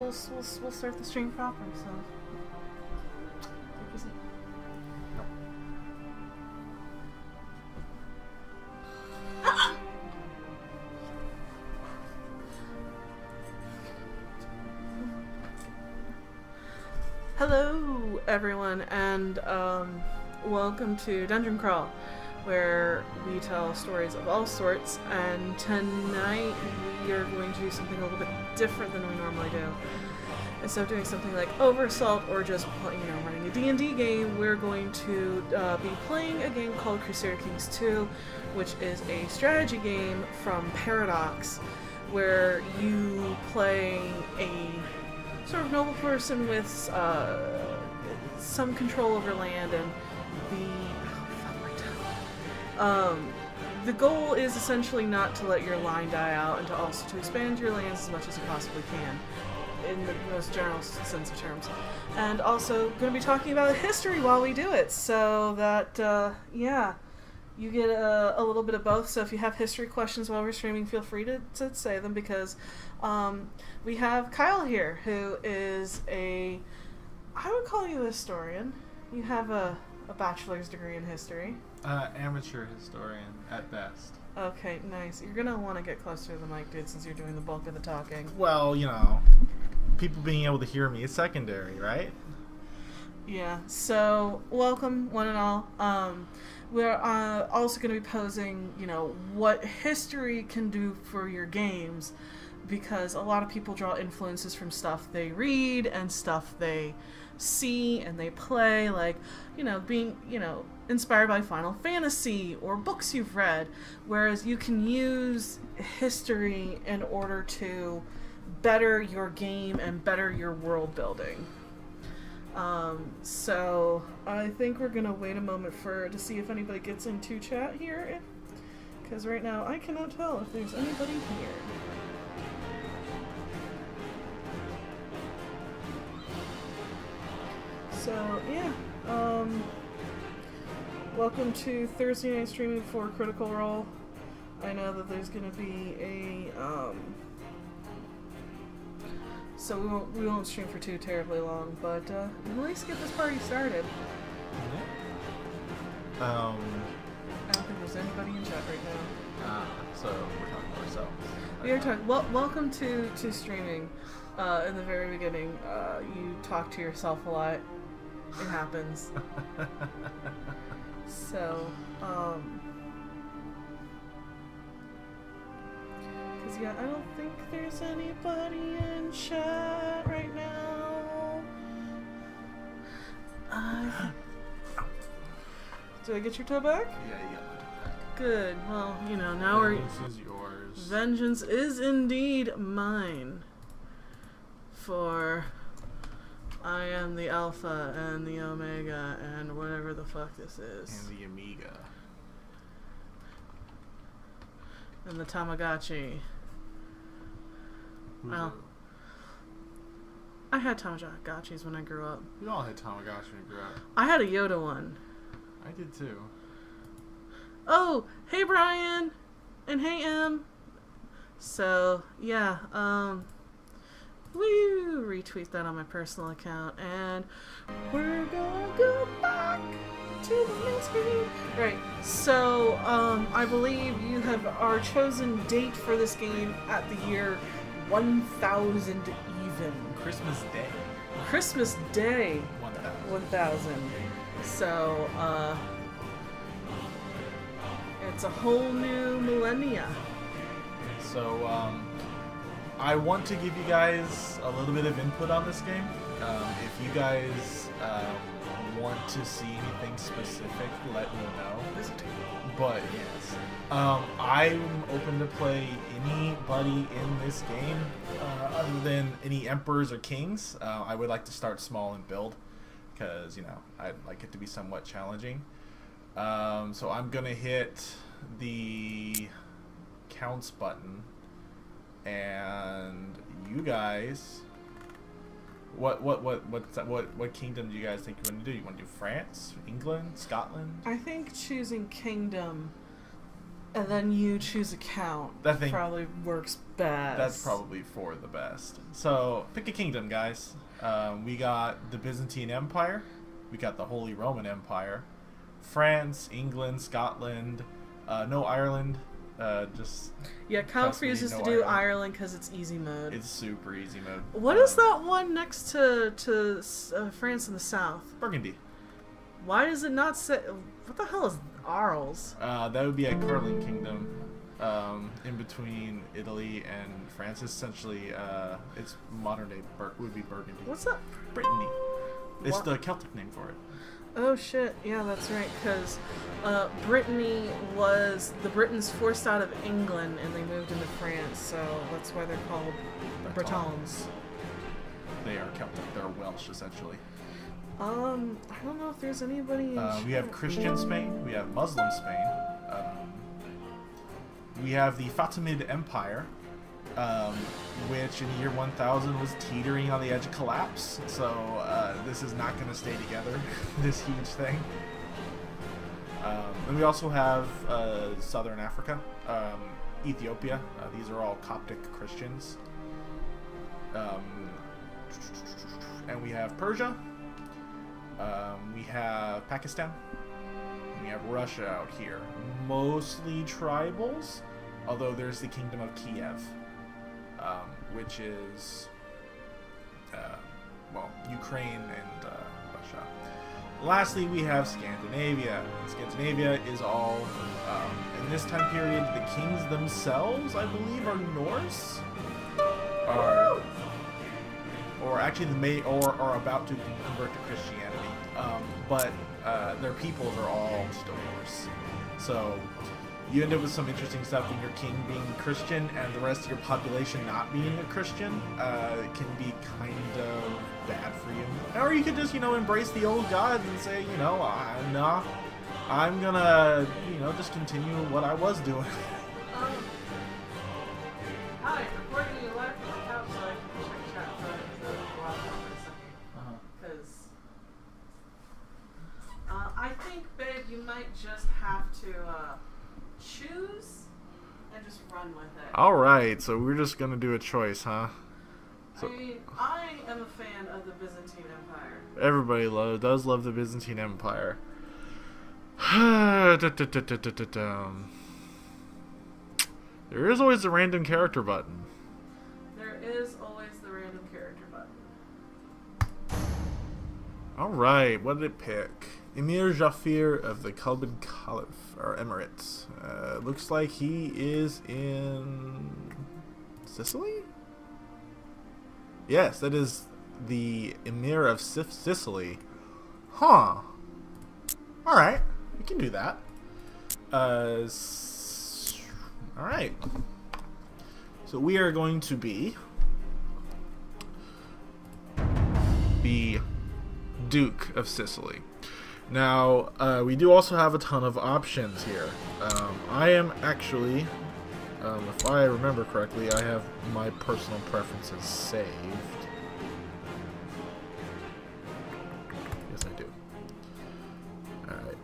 We'll start the stream proper. So, take your seat. Hello, everyone, and welcome to Dungeon Crawl, where we tell stories of all sorts. And tonight we are going to do something a little bit different than we normally do. Instead of doing something like Oversalt or just running a D&D game, we're going to be playing a game called Crusader Kings 2, which is a strategy game from Paradox, where you play a sort of noble person with some control over land, and the goal is essentially not to let your line die out, and to also to expand your lands as much as you possibly can, in the most general sense of terms. And also going to be talking about history while we do it, so that, you get a little bit of both. So if you have history questions while we're streaming, feel free to say them, because we have Kyle here, who is I would call you a historian. You have a bachelor's degree in history. Amateur historian, at best. Okay, nice. You're going to want to get closer to the mic, dude, since you're doing the bulk of the talking. Well, people being able to hear me is secondary, right? Yeah, so welcome, one and all. We're also going to be posing, what history can do for your games, because a lot of people draw influences from stuff they read and stuff they see and they play, like, being, inspired by Final Fantasy or books you've read, whereas you can use history in order to better your game and better your world building. So I think we're gonna wait a moment to see if anybody gets into chat here, because right now I cannot tell if there's anybody here. So yeah, welcome to Thursday night streaming for Critical Role. I know that there's gonna be so we won't stream for too terribly long, but at least get this party started. Yeah. I don't think there's anybody in chat right now. So we're talking to ourselves. We are talking. Welcome to streaming. In the very beginning, you talk to yourself a lot. It happens. So, because I don't think there's anybody in chat right now. Did I get your toe back? Yeah, you got my toe back. Good. Well, now Vengeance is yours. Vengeance is indeed mine. For I am the Alpha and the Omega and whatever the fuck this is. And the Amiga. And the Tamagotchi. Well, I had Tamagotchis when I grew up. We all had Tamagotchi when we grew up. I had a Yoda one. I did too. Oh, hey Brian! And hey Em! So, yeah, woo! Retweet that on my personal account, and we're gonna go back to the main screen. Right, so, I believe you have our chosen date for this game at the year 1000 even. Christmas Day. Christmas Day 1000. So, it's a whole new millennia. So, I want to give you guys a little bit of input on this game. If you guys want to see anything specific, let me know. But yes, I'm open to play anybody in this game, other than any emperors or kings. I would like to start small and build, because I'd like it to be somewhat challenging. So I'm gonna hit the counts button, and you guys, what kingdom do you guys think you want to do? You want to do France, England, Scotland? I think choosing kingdom And then you choose a count. That thing probably works best. That's probably for the best. So pick a kingdom, guys. We got the Byzantine Empire. We got the Holy Roman Empire. France, England, Scotland. No Ireland. Just yeah. Cal refuses to do Ireland because it's easy mode. It's super easy mode. What is that one next to France in the south? Burgundy. Why does it not say? What the hell is Arles? That would be a curling kingdom, in between Italy and France. Essentially, it's modern day would be Burgundy. What's that? Brittany. It's the Celtic name for it. Oh shit! Yeah, that's right. Because Brittany was the Britons forced out of England and they moved into France, so that's why they're called Bretons. They are Celtic. They're Welsh, essentially. I don't know if there's anybody. We have Christian Spain. We have Muslim Spain. We have the Fatimid Empire, which in the year 1000 was teetering on the edge of collapse. So this is not going to stay together. This huge thing. And we also have Southern Africa, Ethiopia. These are all Coptic Christians. And we have Persia. We have Pakistan. We have Russia out here. Mostly tribals, although there's the Kingdom of Kiev, which is, Ukraine and Russia. Lastly, we have Scandinavia. Scandinavia is all, in this time period, the kings themselves, I believe, are Norse. Or actually are about to convert to Christianity. But their peoples are all still Norse. So you end up with some interesting stuff when your king being Christian and the rest of your population not being a Christian. It can be kind of bad for you. Or you could just, embrace the old gods and say, I'm gonna, just continue what I was doing. Hi, recording you live from the couch so I can check chat for a while for a second. Because I think, babe, you might just have to choose and just run with it. Alright, so we're just gonna do a choice, huh? So, I am a fan of the Byzantine Empire. Everybody does love the Byzantine Empire. There is always the random character button. There is always the random character button. Alright, what did it pick? Emir Jafir of the Kalbid Caliph, or Emirates. Looks like he is in Sicily? Yes, that is the Emir of Sicily. Huh. Alright, we can do that. Alright. So we are going to be the Duke of Sicily. Now, we do also have a ton of options here. I am actually, if I remember correctly, I have my personal preferences saved. Yes, I do. Alright,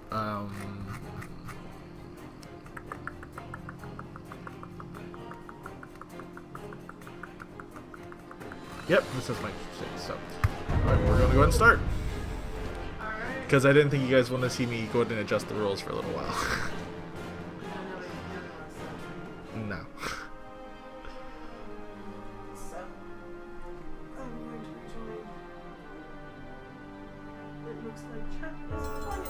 Yep, this is my save, so. Alright, we're gonna go ahead and start. Because I didn't think you guys want to see me go ahead and adjust the rules for a little while. No. So, I'm going to rejoin. It looks like chat is playing,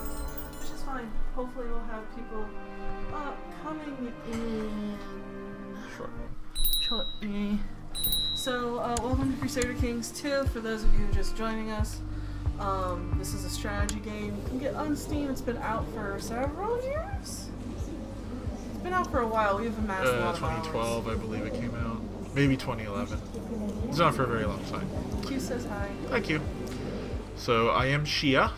which is fine. Hopefully we'll have people coming in shortly. So, welcome to Crusader Kings 2, for those of you just joining us. This is a strategy game. You can get on Steam. It's been out for several years. It's been out for a while. We've amassed a lot of 2012, hours. I believe it came out. Maybe 2011. It's not for a very long time. Q says hi. Thank you. So I am Shia,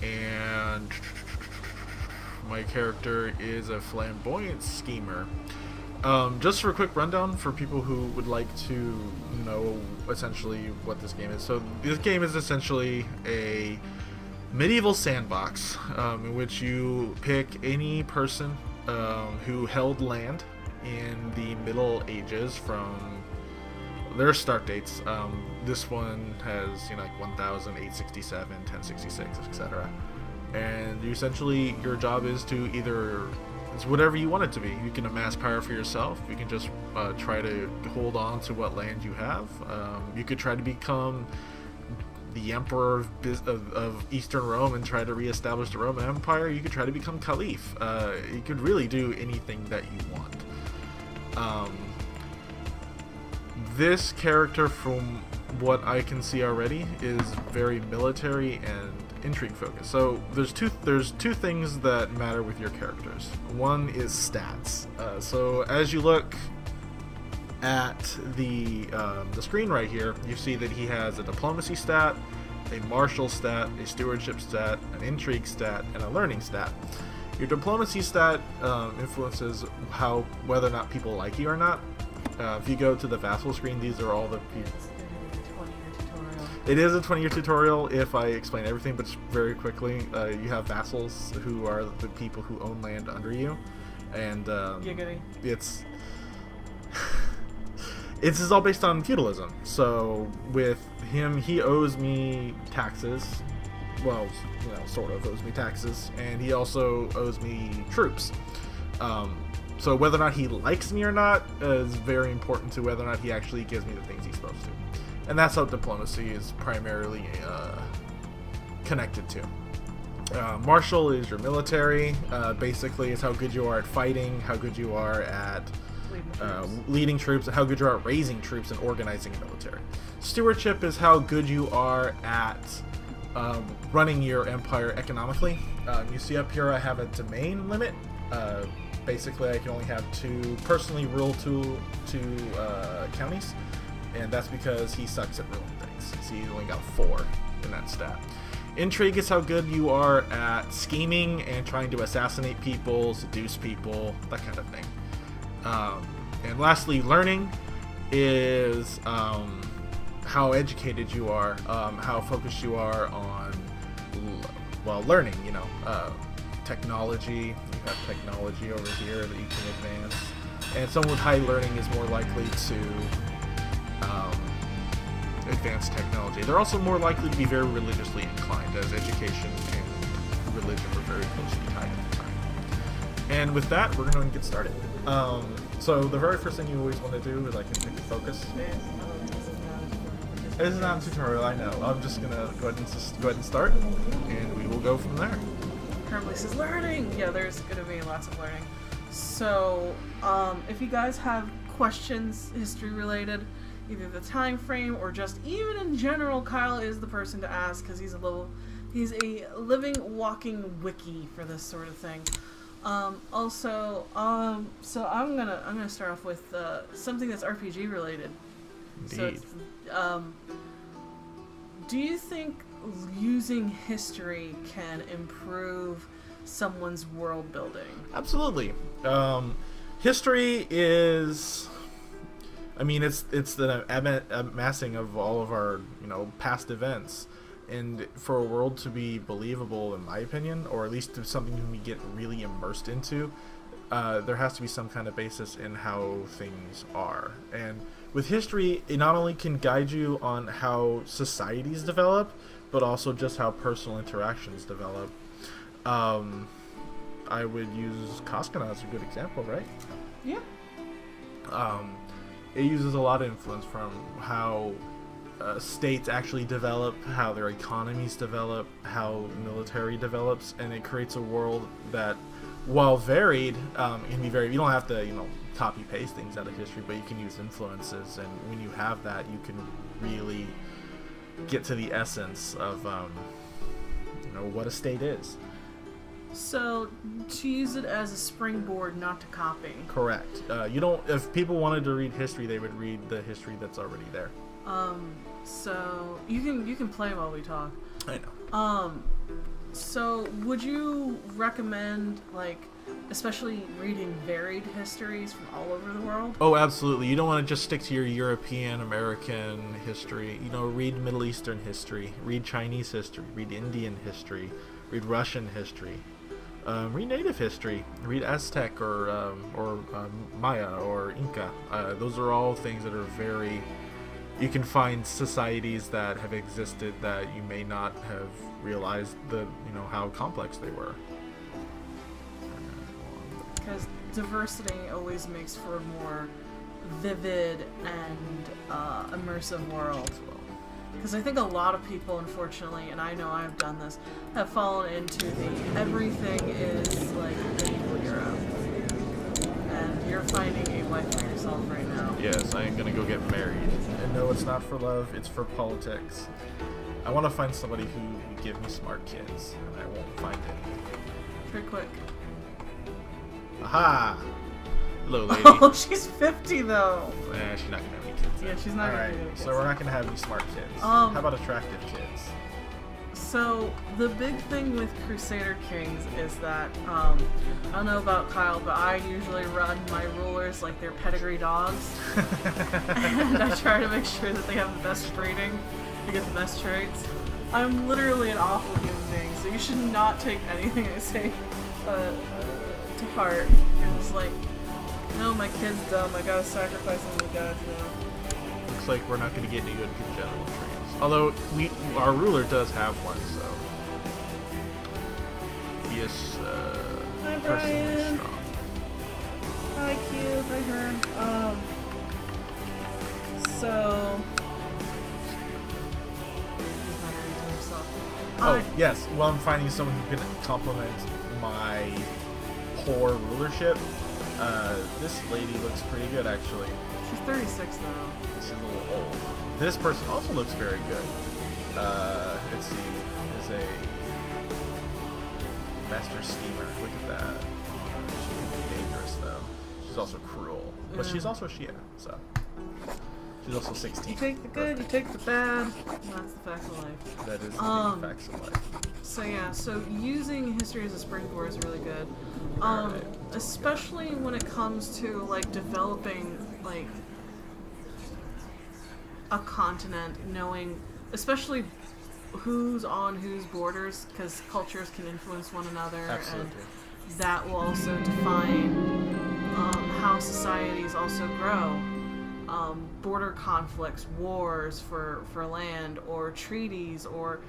and my character is a flamboyant schemer. Just for a quick rundown for people who would like to know essentially what this game is. So this game is essentially a medieval sandbox in which you pick any person who held land in the Middle Ages from their start dates. This one has like 1867, 1066, etc. And you essentially, your job is to either, it's whatever you want it to be. You can amass power for yourself. You can just try to hold on to what land you have. You could try to become the emperor of Eastern Rome and try to reestablish the Roman Empire. You could try to become caliph. You could really do anything that you want. This character, from what I can see already, is very military and intrigue focused. So there's two things that matter with your characters. One is stats. So as you look at the screen right here, you see that he has a diplomacy stat, a martial stat, a stewardship stat, an intrigue stat, and a learning stat. Your diplomacy stat influences whether or not people like you or not. If you go to the vassal screen, these are all the people. It is a 20-year tutorial if I explain everything, but just very quickly, you have vassals who are the people who own land under you, and it's is all based on feudalism. So with him, he owes me taxes. Well, sort of owes me taxes, and he also owes me troops. So whether or not he likes me or not is very important to whether or not he actually gives me the things he's supposed to. And that's how diplomacy is primarily connected to. Martial is your military. Basically, it's how good you are at fighting, how good you are at leading troops, and how good you are at raising troops and organizing a military. Stewardship is how good you are at running your empire economically. You see up here I have a domain limit. Basically, I can only have 2 personally rule two counties, and that's because he sucks at ruling things. So he's only got 4 in that stat. Intrigue is how good you are at scheming and trying to assassinate people, seduce people, that kind of thing. And lastly, learning is how educated you are, how focused you are on learning. Technology. You have technology over here that you can advance, and someone with high learning is more likely to advance technology. They're also more likely to be very religiously inclined, as education and religion were very closely tied at the time. And with that, we're going to get started. So the very first thing you always want to do is pick a focus. This is not a tutorial, I know. I'm just going to go ahead and start, and we will go from there. Currently says learning. Yeah, there's gonna be lots of learning. So, if you guys have questions, history related, either the time frame or just even in general, Kyle is the person to ask because he's a living, walking wiki for this sort of thing. So I'm gonna start off with something that's RPG related. Indeed. So, do you think using history can improve someone's world building? Absolutely. History is, it's the amassing of all of our past events, and for a world to be believable, in my opinion, or at least something we get really immersed into, there has to be some kind of basis in how things are. And with history, it not only can guide you on how societies develop, but also just how personal interactions develop. I would use Koskana as a good example, right? Yeah. It uses a lot of influence from how states actually develop, how their economies develop, how military develops, and it creates a world that, while varied, can be varied. You don't have to, copy paste things out of history, but you can use influences, and when you have that, you can really get to the essence of what a state is. So to use it as a springboard, not to copy. Correct. If people wanted to read history, they would read the history that's already there. So you can play while we talk. I know. So, would you recommend, like, especially reading varied histories from all over the world? Oh, absolutely. You don't want to just stick to your European, American history. You know, read Middle Eastern history, read Chinese history, read Indian history, read Russian history, read Native history, read Aztec or Maya or Inca. Those are all things that are very... You can find societies that have existed that you may not have realized how complex they were. Because diversity always makes for a more vivid and immersive world. Because I think a lot of people, unfortunately, and I know I've done this, have fallen into the everything is like medieval Europe. And you're finding a wife for yourself right now. Yes, I am gonna go get married. And no, it's not for love, it's for politics. I want to find somebody who will give me smart kids, and I won't find any. Pretty quick. Aha! Hello, lady. Oh, she's 50 though. She's not gonna have any kids. Yeah, she's not gonna have any kids. So we're not gonna have any smart kids. How about attractive kids? So the big thing with Crusader Kings is that I don't know about Kyle, but I usually run my rulers like they're pedigree dogs, and I try to make sure that they have the best breeding to get the best traits. I'm literally an awful human being, so you should not take anything I say to heart. You're just like, no, my kid's dumb. I gotta sacrifice him to the gods now. Looks like we're not gonna get any good congenital traits. Although our ruler does have one, so he is Hi, personally Brian. strong. Hi, Q. Hi, Hearn. So. Oh, yes. Well, I'm finding someone who can complement my poor rulership. This lady looks pretty good, actually. She's 36 now. She's a little old. This person also looks very good. Let's see. Is a master steamer. Look at that. She can be dangerous, though. She's also cruel. But she's also Shia, so. She's also 16. You take the good, you take the bad. That's the facts of life. That is the facts of life. So yeah, so using history as a springboard is really good. Right. Especially when it comes to like developing like a continent, knowing especially who's on whose borders, because cultures can influence one another. Absolutely. And that will also define how societies also grow. Border conflicts, wars for land, or treaties, or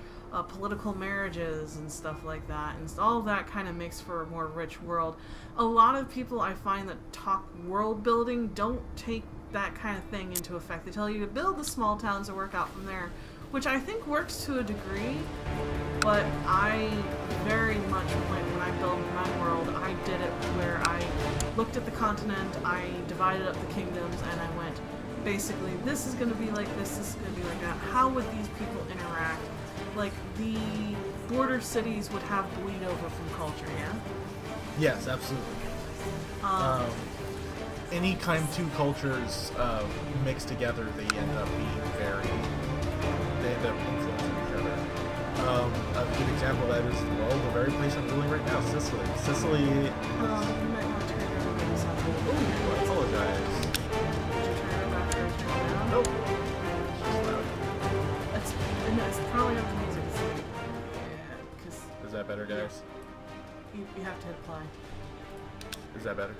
political marriages and stuff like that. And all that kind of makes for a more rich world. A lot of people I find that talk world building don't take that kind of thing into effect. They tell you to build the small towns and work out from there, which I think works to a degree, but I very much, when I built my world, I did it where I looked at the continent, I divided up the kingdoms, and I went, basically, this is going to be like this is going to be like that. How would these people interact? Like, the border cities would have bleed over from culture, yeah? Yes, absolutely. Anytime two cultures mix together, they end up influencing each other. A good example of that is, well, the very place I'm ruling right now, Sicily. Sicily... You might want to turn it over to something. Ooh, I apologize. Nope. She's loud. It's probably not the music. Yeah, because... Is that better, guys? You have to hit play. Is that better?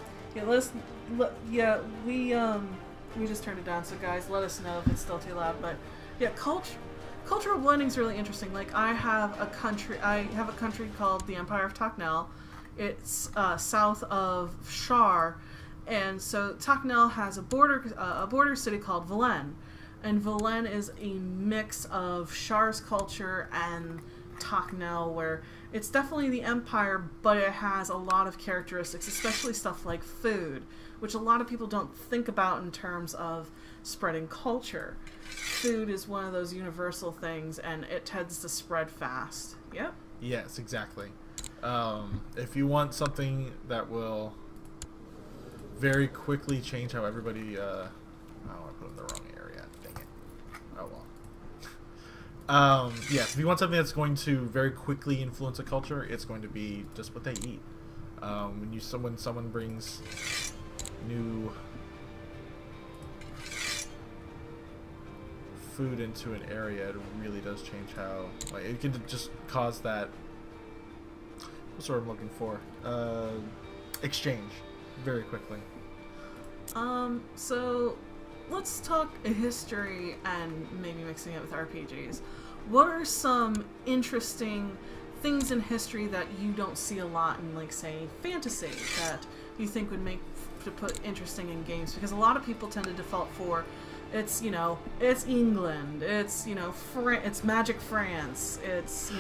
Yeah, we just turned it down, so guys, let us know if it's still too loud. But yeah, cultural blending is really interesting. Like, I have a country called the Empire of Toknel. It's south of Shar, and so Toknel has a border city called Velen, and Velen is a mix of Shar's culture and Toknel, where it's definitely the Empire, but it has a lot of characteristics, especially stuff like food, which a lot of people don't think about in terms of spreading culture. Food is one of those universal things, and it tends to spread fast. Yep. Yes, exactly. If you want something that will very quickly change how everybody... I put in the wrong area. Dang it. Oh Yes, if you want something that's going to very quickly influence a culture, it's going to be just what they eat. When someone brings new food into an area, it really does change how, like, it can just cause that, what's the word I'm looking for, exchange very quickly. So let's talk history and maybe mixing it with RPGs. What are some interesting things in history that you don't see a lot in, like, say, fantasy that you think would make to put interesting in games? Because a lot of people tend to default for it's England, it's it's magic France, it's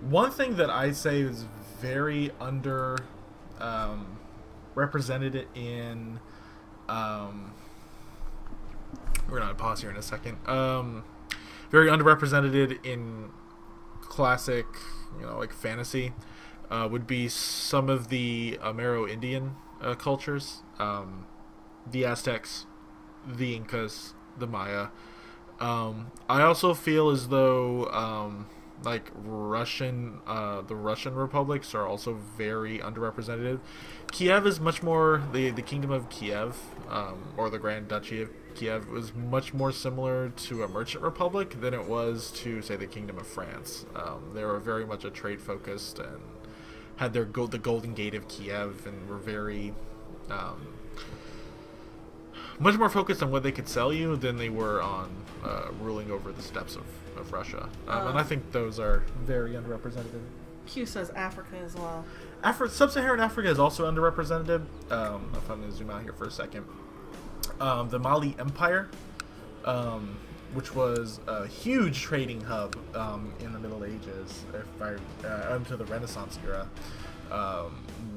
One thing that I say is very under represented in we're gonna pause here in a second. Very underrepresented in classic, like fantasy, would be some of the Amero-Indian cultures, the Aztecs, the Incas, the Maya. I also feel as though like the Russian republics are also very underrepresented. Kiev is much more the Kingdom of Kiev, or the Grand Duchy of Kiev was much more similar to a merchant republic than it was to, say, the Kingdom of France. They were very much a trade focused and had the Golden Gate of Kiev, and were very much more focused on what they could sell you than they were on ruling over the steppes of Russia. And I think those are very underrepresented. Q says Africa as well. Sub-Saharan Africa is also underrepresented. If I'm going to zoom out here for a second. The Mali Empire, which was a huge trading hub in the Middle Ages, into the Renaissance era,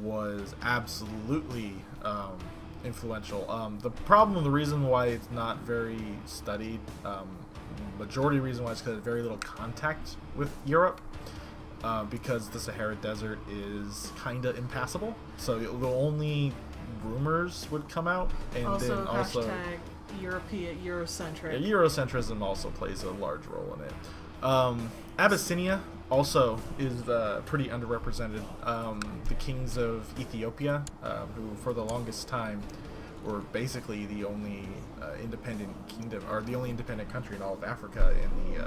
was absolutely influential. The reason why it's not very studied, majority reason why it's because very little contact with Europe, because the Sahara Desert is kind of impassable. So the only rumors would come out, and then also hashtag Eurocentric. Yeah, Eurocentrism also plays a large role in it. Abyssinia also is pretty underrepresented. The kings of Ethiopia, who for the longest time were basically the only independent kingdom, or the only independent country in all of Africa in the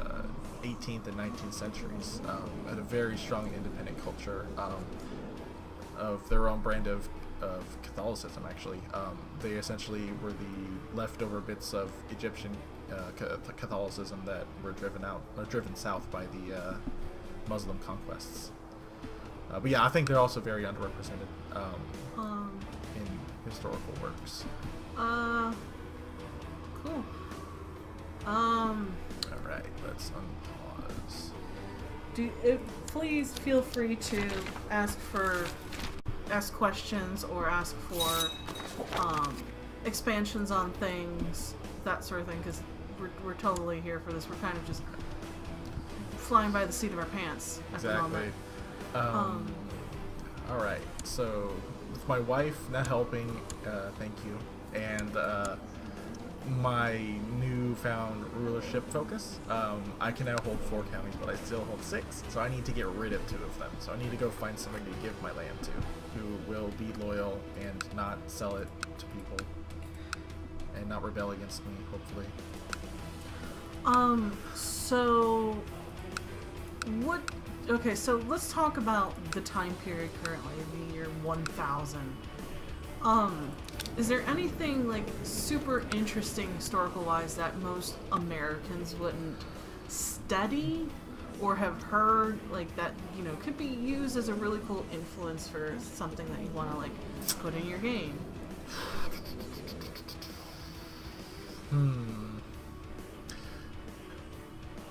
18th and 19th centuries, had a very strong independent culture of their own brand of Catholicism. Actually, they essentially were the leftover bits of Egyptian Catholicism that were driven south by the Muslim conquests. But yeah, I think they're also very underrepresented in historical works. Cool. All right, let's unpause. Please feel free to ask questions or ask for expansions on things, that sort of thing, because we're totally here for this. We're kind of just flying by the seat of our pants at the moment. All right, so with my wife not helping, thank you, and my newfound rulership focus, I can now hold 4 counties, but I still hold 6, so I need to get rid of 2 of them. So I need to go find somebody to give my land to, who will be loyal and not sell it to people, and not rebel against me, hopefully. Okay, so let's talk about the time period currently, the year 1000. Is there anything, like, super interesting historical-wise that most Americans wouldn't study or have heard, like, that, could be used as a really cool influence for something that you want to, like, put in your game?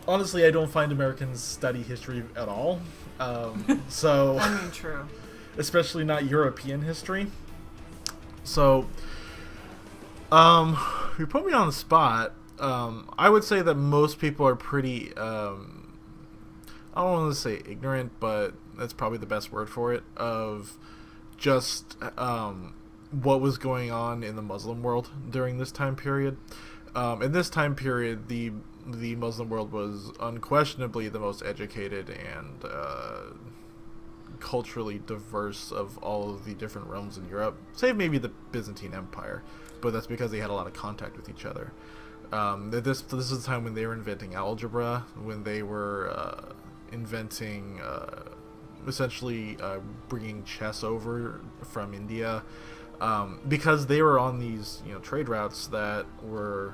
Honestly, I don't find Americans study history at all. So I mean, true. Especially not European history. So, if you put me on the spot, I would say that most people are pretty, I don't want to say ignorant, but that's probably the best word for it, of just what was going on in the Muslim world during this time period. In this time period, the the Muslim world was unquestionably the most educated and culturally diverse of all of the different realms in Europe, save maybe the Byzantine Empire, but that's because they had a lot of contact with each other. This is the time when they were inventing algebra, when they were inventing essentially bringing chess over from India, because they were on these trade routes that were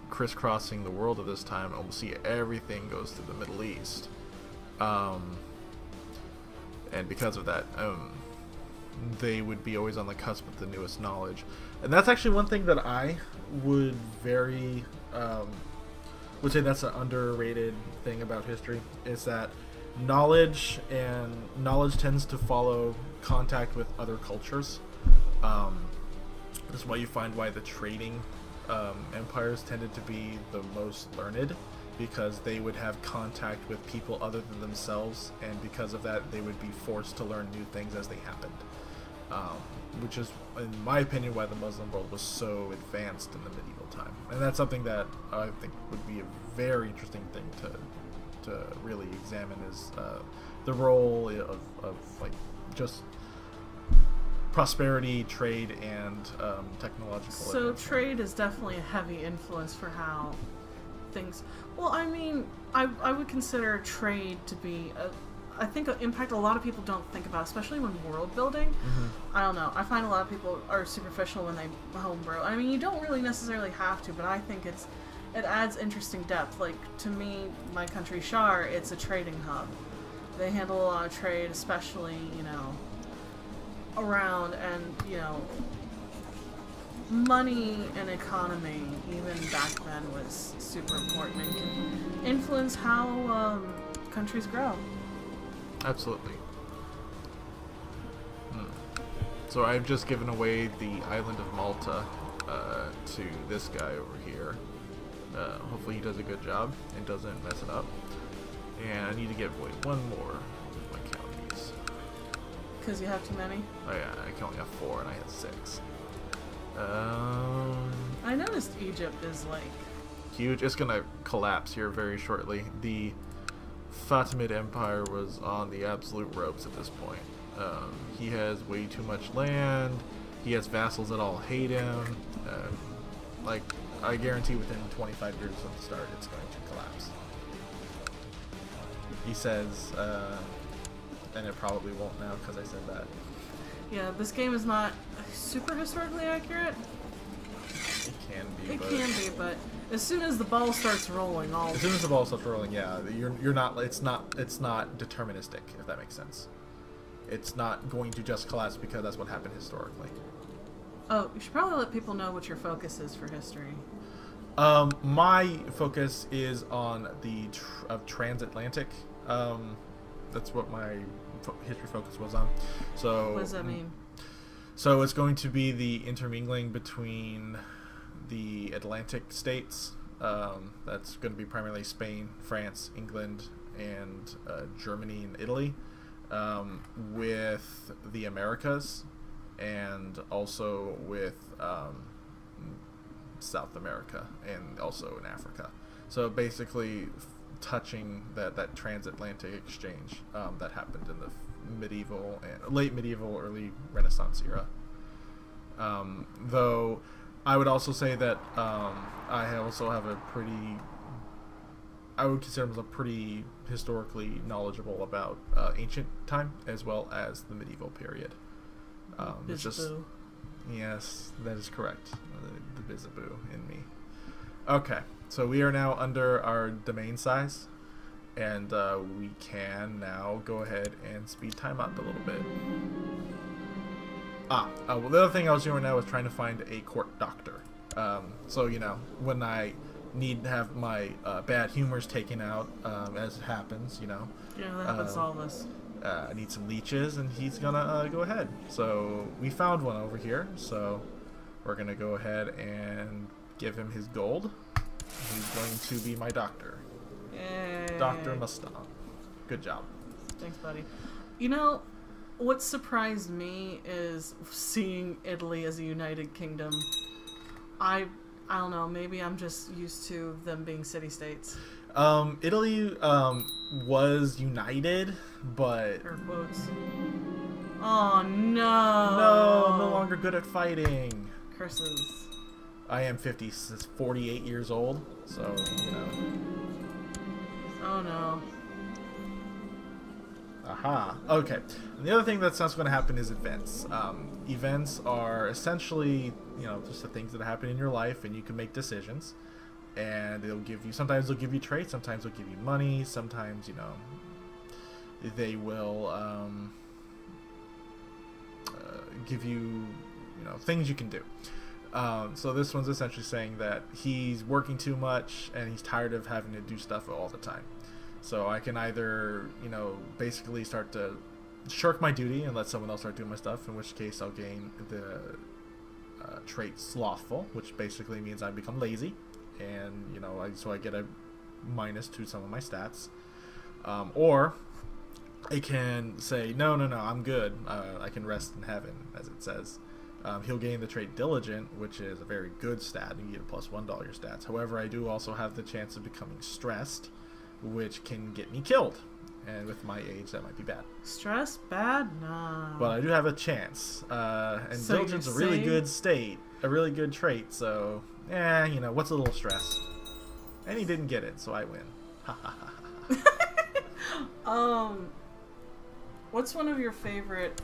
crisscrossing the world at this time. Almost everything goes to the Middle East, and because of that, they would be always on the cusp of the newest knowledge. And that's actually one thing that I would would say that's an underrated thing about history, is that knowledge tends to follow contact with other cultures. That's why you find why the trading empires tended to be the most learned, because they would have contact with people other than themselves, and because of that they would be forced to learn new things as they happened, which is, in my opinion, why the Muslim world was so advanced in the medieval time. And that's something that I think would be a very interesting thing to really examine, is the role of like just prosperity, trade, and technological So trade is definitely a heavy influence for how things... Well, I mean, I would consider trade to be I think an impact a lot of people don't think about, especially when world building. Mm-hmm. I don't know. I find a lot of people are superficial when they homebrew. I mean, you don't really necessarily have to, but I think it adds interesting depth. Like, to me, my country, Shar, it's a trading hub. They handle a lot of trade, especially, around, and, money and economy, even back then, was super important and can influence how countries grow. Absolutely. So I've just given away the island of Malta to this guy over here. Hopefully he does a good job and doesn't mess it up. And I need to give away one more of my counties. Because you have too many? Oh yeah, I can only have 4 and I had 6. I noticed Egypt is like... huge. It's gonna collapse here very shortly. The Fatimid Empire was on the absolute ropes at this point. He has way too much land. He has vassals that all hate him. Like, I guarantee within 25 years from the start, it's going to collapse. He says, and it probably won't now because I said that. Yeah, this game is not super historically accurate. It can be. It can be, but as soon as the ball starts rolling, as soon as the ball starts rolling, yeah, you're not. It's not deterministic, if that makes sense. It's not going to just collapse because that's what happened historically. Oh, you should probably let people know what your focus is for history. My focus is on the transatlantic. That's what my history focus was on. So what does that mean? So it's going to be the intermingling between the Atlantic states. That's going to be primarily Spain, France, England, and Germany and Italy, with the Americas, and also with South America, and also in Africa. So basically touching that transatlantic exchange that happened in the medieval and late medieval, early Renaissance era. Though I would also say that I also have I would consider myself pretty historically knowledgeable about ancient time as well as the medieval period. It's just, yes, that is correct. The Bizaboo in me. Okay, so we are now under our domain size, and we can now go ahead and speed time up a little bit. Well, the other thing I was doing now was trying to find a court doctor. So, when I need to have my bad humors taken out, as it happens, Yeah, that happens to all of us. I need some leeches, and he's gonna go ahead. So we found one over here, so we're gonna go ahead and give him his gold. He's going to be my doctor. Yay. Dr. Mustang. Good job. Thanks, buddy. What surprised me is seeing Italy as a united kingdom. I I don't know. Maybe I'm just used to them being city-states. Italy was united, but Air quotes. Oh, no. no, I'm no longer good at fighting. Curses. I am 48 years old, so, you know. Oh, no. Aha. Okay. And the other thing that's going to happen is events. Events are essentially, you know, just the things that happen in your life, and you can make decisions. And they'll give you, sometimes they'll give you traits, sometimes they'll give you money, sometimes, you know, they will give you, you know, things you can do. So this one's essentially saying that he's working too much and he's tired of having to do stuff all the time. So I can either, you know, basically start to shirk my duty and let someone else start doing my stuff, in which case I'll gain the trait slothful, which basically means I become lazy, and, you know, so I get a minus to some of my stats. Or I can say, no, I'm good. I can rest in heaven, as it says. He'll gain the trait diligent, which is a very good stat. You get a +1 to all your stats. However, I do also have the chance of becoming stressed, which can get me killed. And with my age, that might be bad. Stress bad? Nah. But I do have a chance. And So diligent's a you're really saying- good state. A really good trait, so... you know, what's a little stress? And he didn't get it, so I win. Ha ha ha. What's one of your favorite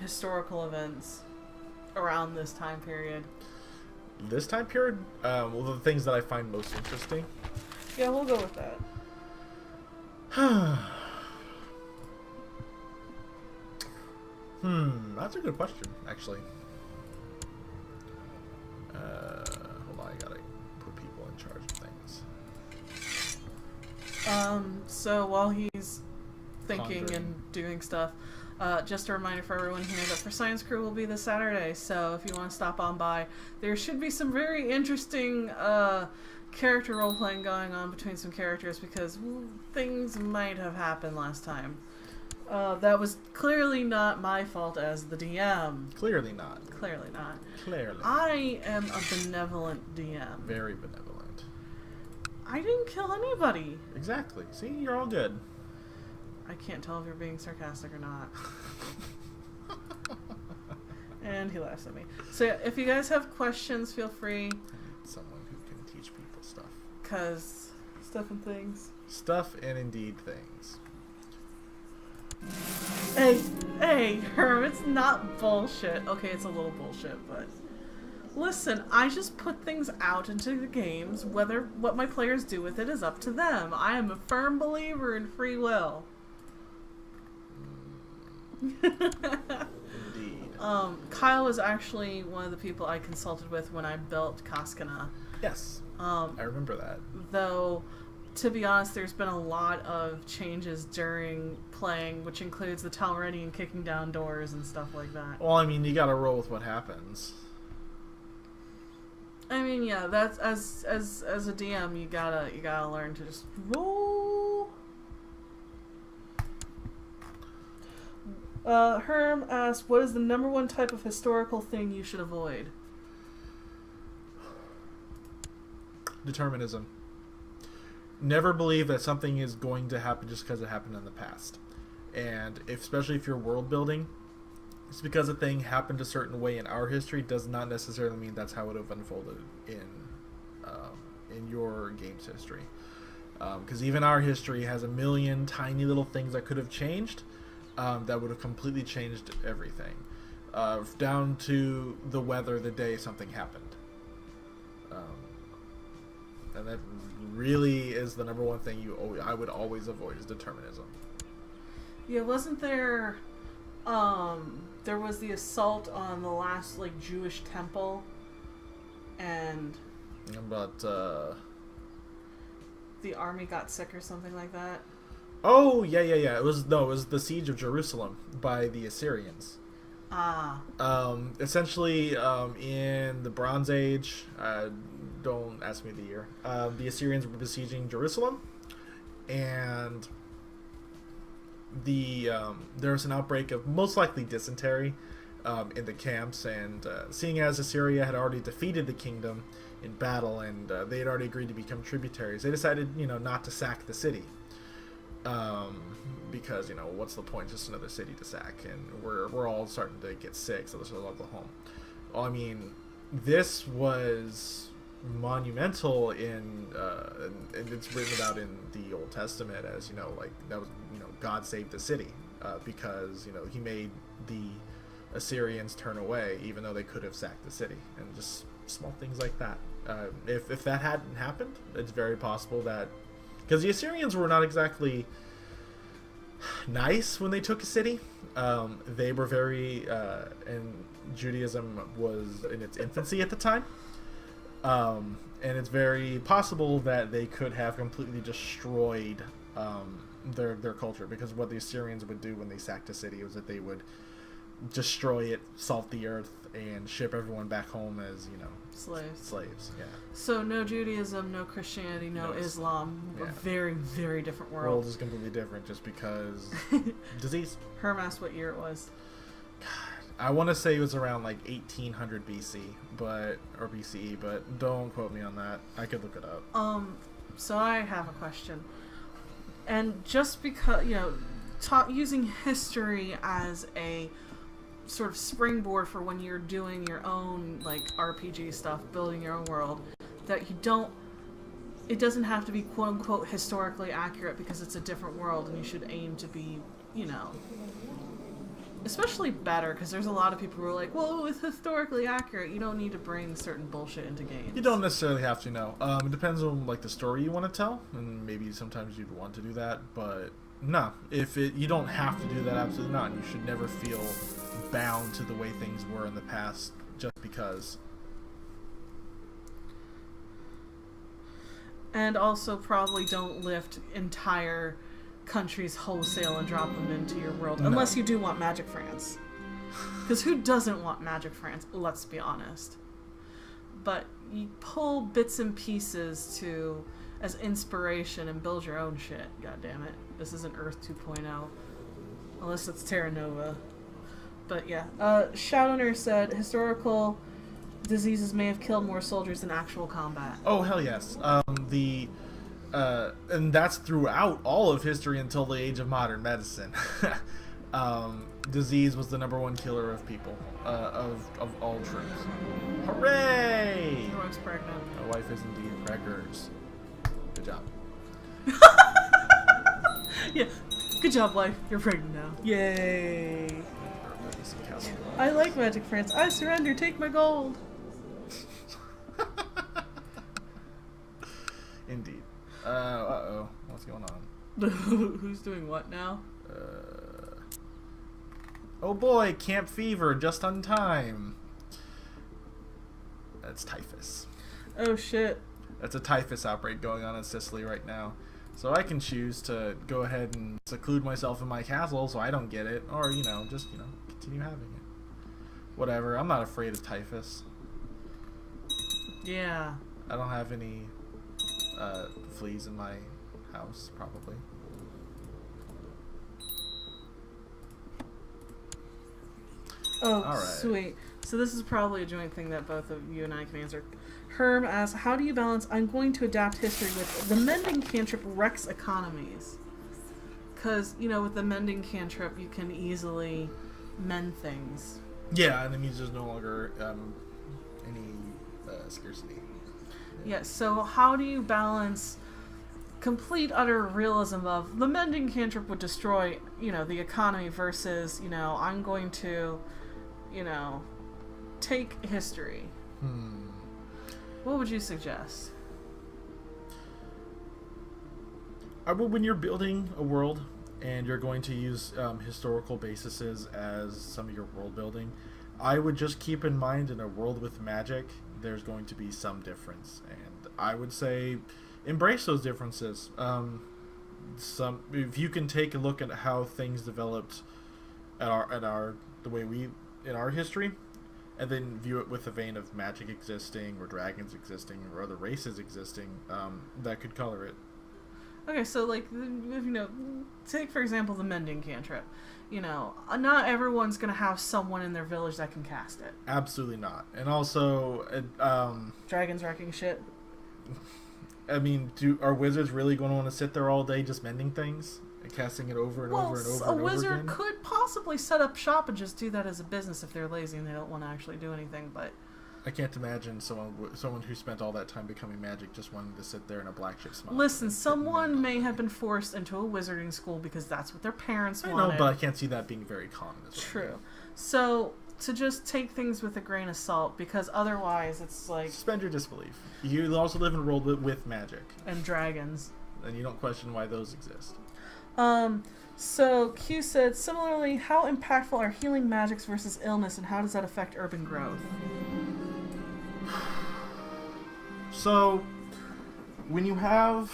historical events around this time period? This time period, well, the things that I find most interesting. Yeah, we'll go with that. That's a good question, actually. Hold on, I gotta put people in charge of things. So while he's thinking Pondering. and doing stuff, just a reminder for everyone here that For Science Crew will be this Saturday, so if you want to stop on by, there should be some very interesting character role-playing going on between some characters, because things might have happened last time. That was clearly not my fault as the DM. Clearly not. Clearly not. Clearly. I am a benevolent DM. Very benevolent. I didn't kill anybody. Exactly. See, you're all good. I can't tell if you're being sarcastic or not. And he laughs at me. So yeah, if you guys have questions, feel free. I need someone who can teach people stuff. Cause stuff and things. Stuff and indeed things. Hey, Herm, it's not bullshit. Okay, it's a little bullshit, but listen, I just put things out into the games. Whether what my players do with it is up to them. I am a firm believer in free will. Indeed. Kyle was actually one of the people I consulted with when I built Kaskana. Yes. I remember that. Though, to be honest, there's been a lot of changes during playing, which includes the Talmeridian kicking down doors and stuff like that. Well, I mean, you gotta roll with what happens. I mean, yeah, that's as a DM, you gotta learn to just roll. Herm asked, "What is the #1 type of historical thing you should avoid?" Determinism. Never believe that something is going to happen just because it happened in the past. And especially if you're world building, it's because a thing happened a certain way in our history does not necessarily mean that's how it would have unfolded in your game's history. Because even our history has a million tiny little things that could have changed, that would have completely changed everything, down to the weather the day something happened. And that really is the #1 thing I would always avoid, is determinism. Yeah, wasn't there? There was the assault on the last Jewish temple, and But the army got sick or something like that. oh yeah. It was the siege of Jerusalem by the Assyrians. Ah, Essentially, in the Bronze Age, don't ask me the year, the Assyrians were besieging Jerusalem, and there was an outbreak of most likely dysentery, in the camps, and seeing as Assyria had already defeated the kingdom in battle, and they had already agreed to become tributaries, they decided, not to sack the city. Because, what's the point? Just another city to sack, and we're all starting to get sick, so let's all go home. Well, I mean, this was monumental and it's written about in the Old Testament as, like, that was, God saved the city, because, he made the Assyrians turn away, even though they could have sacked the city, and just small things like that. If that hadn't happened, it's very possible that, because the Assyrians were not exactly nice when they took a city. They were very, and Judaism was in its infancy at the time. And it's very possible that they could have completely destroyed their culture, because what the Assyrians would do when they sacked a city was that they would destroy it, salt the earth, and ship everyone back home as, slaves. Yeah. So no Judaism, no Christianity, no Islam. Yeah. A very, very different world. The world is completely different just because disease. Herm asked what year it was. I want to say it was around like 1800 BC, or BCE, but don't quote me on that. I could look it up. So I have a question. And just because, using history as a sort of springboard for when you're doing your own, like, RPG stuff, building your own world, that it doesn't have to be quote-unquote historically accurate because it's a different world, and you should aim to be, especially better, because there's a lot of people who are like, well, it's historically accurate. You don't need to bring certain bullshit into games. You don't necessarily have to, no. It depends on, like, the story you want to tell, and maybe sometimes you'd want to do that, but no. You don't have to do that, absolutely not. You should never feel bound to the way things were in the past just because. And also probably don't lift entire countries wholesale and drop them into your world, unless you do want Magic France. Because who doesn't want Magic France? Let's be honest. But you pull bits and pieces as inspiration and build your own shit. God damn it. This isn't Earth 2.0. Unless it's Terra Nova. But yeah. Shadowner said historical diseases may have killed more soldiers than actual combat. Oh, hell yes. And that's throughout all of history until the age of modern medicine. Disease was the #1 killer of people, of all troops. Hooray! Your wife's pregnant. My wife is indeed preggers. Good job. Yeah. Good job, wife. You're pregnant now. Yay! I like Magic France. I surrender. Take my gold. Indeed. Uh-oh. What's going on? Who's doing what now? Oh boy, Camp Fever, just on time. That's typhus. Oh shit. That's a typhus outbreak going on in Sicily right now. So I can choose to go ahead and seclude myself in my castle so I don't get it, or, just, continue having it. Whatever, I'm not afraid of typhus. Yeah. I don't have any fleas in my house, probably. Oh, all right. Sweet. So this is probably a joint thing that both of you and I can answer. Herm asks, how do you balance I'm going to adapt history with the mending cantrip wrecks economies? Because, with the mending cantrip, you can easily mend things. Yeah, and it means there's no longer any scarcity. Yeah, so how do you balance complete utter realism of the mending cantrip would destroy, the economy versus, I'm going to, take history? What would you suggest? When you're building a world and you're going to use historical bases as some of your world building, I would just keep in mind in a world with magic, there's going to be some difference, and I would say embrace those differences. If you can take a look at how things developed in our history, and then view it with the vein of magic existing or dragons existing or other races existing, that could color it. Okay, so like, take for example the mending cantrip. Not everyone's gonna have someone in their village that can cast it. Absolutely not. And also, Dragons wrecking shit. I mean, are wizards really going to want to sit there all day just mending things and casting it over and over and over and over again? A wizard again? could possibly set up shop and just do that as a business if they're lazy and they don't want to actually do anything, but... I can't imagine someone who spent all that time becoming magic just wanting to sit there in a black ship smile. Listen, someone may have been forced into a wizarding school because that's what their parents wanted. I know, but I can't see that being very common. True. So, to just take things with a grain of salt, because otherwise it's like... Suspend your disbelief. You also live in a world with magic. And dragons. And you don't question why those exist. So Q said, similarly, how impactful are healing magics versus illness, and how does that affect urban growth? So, when you have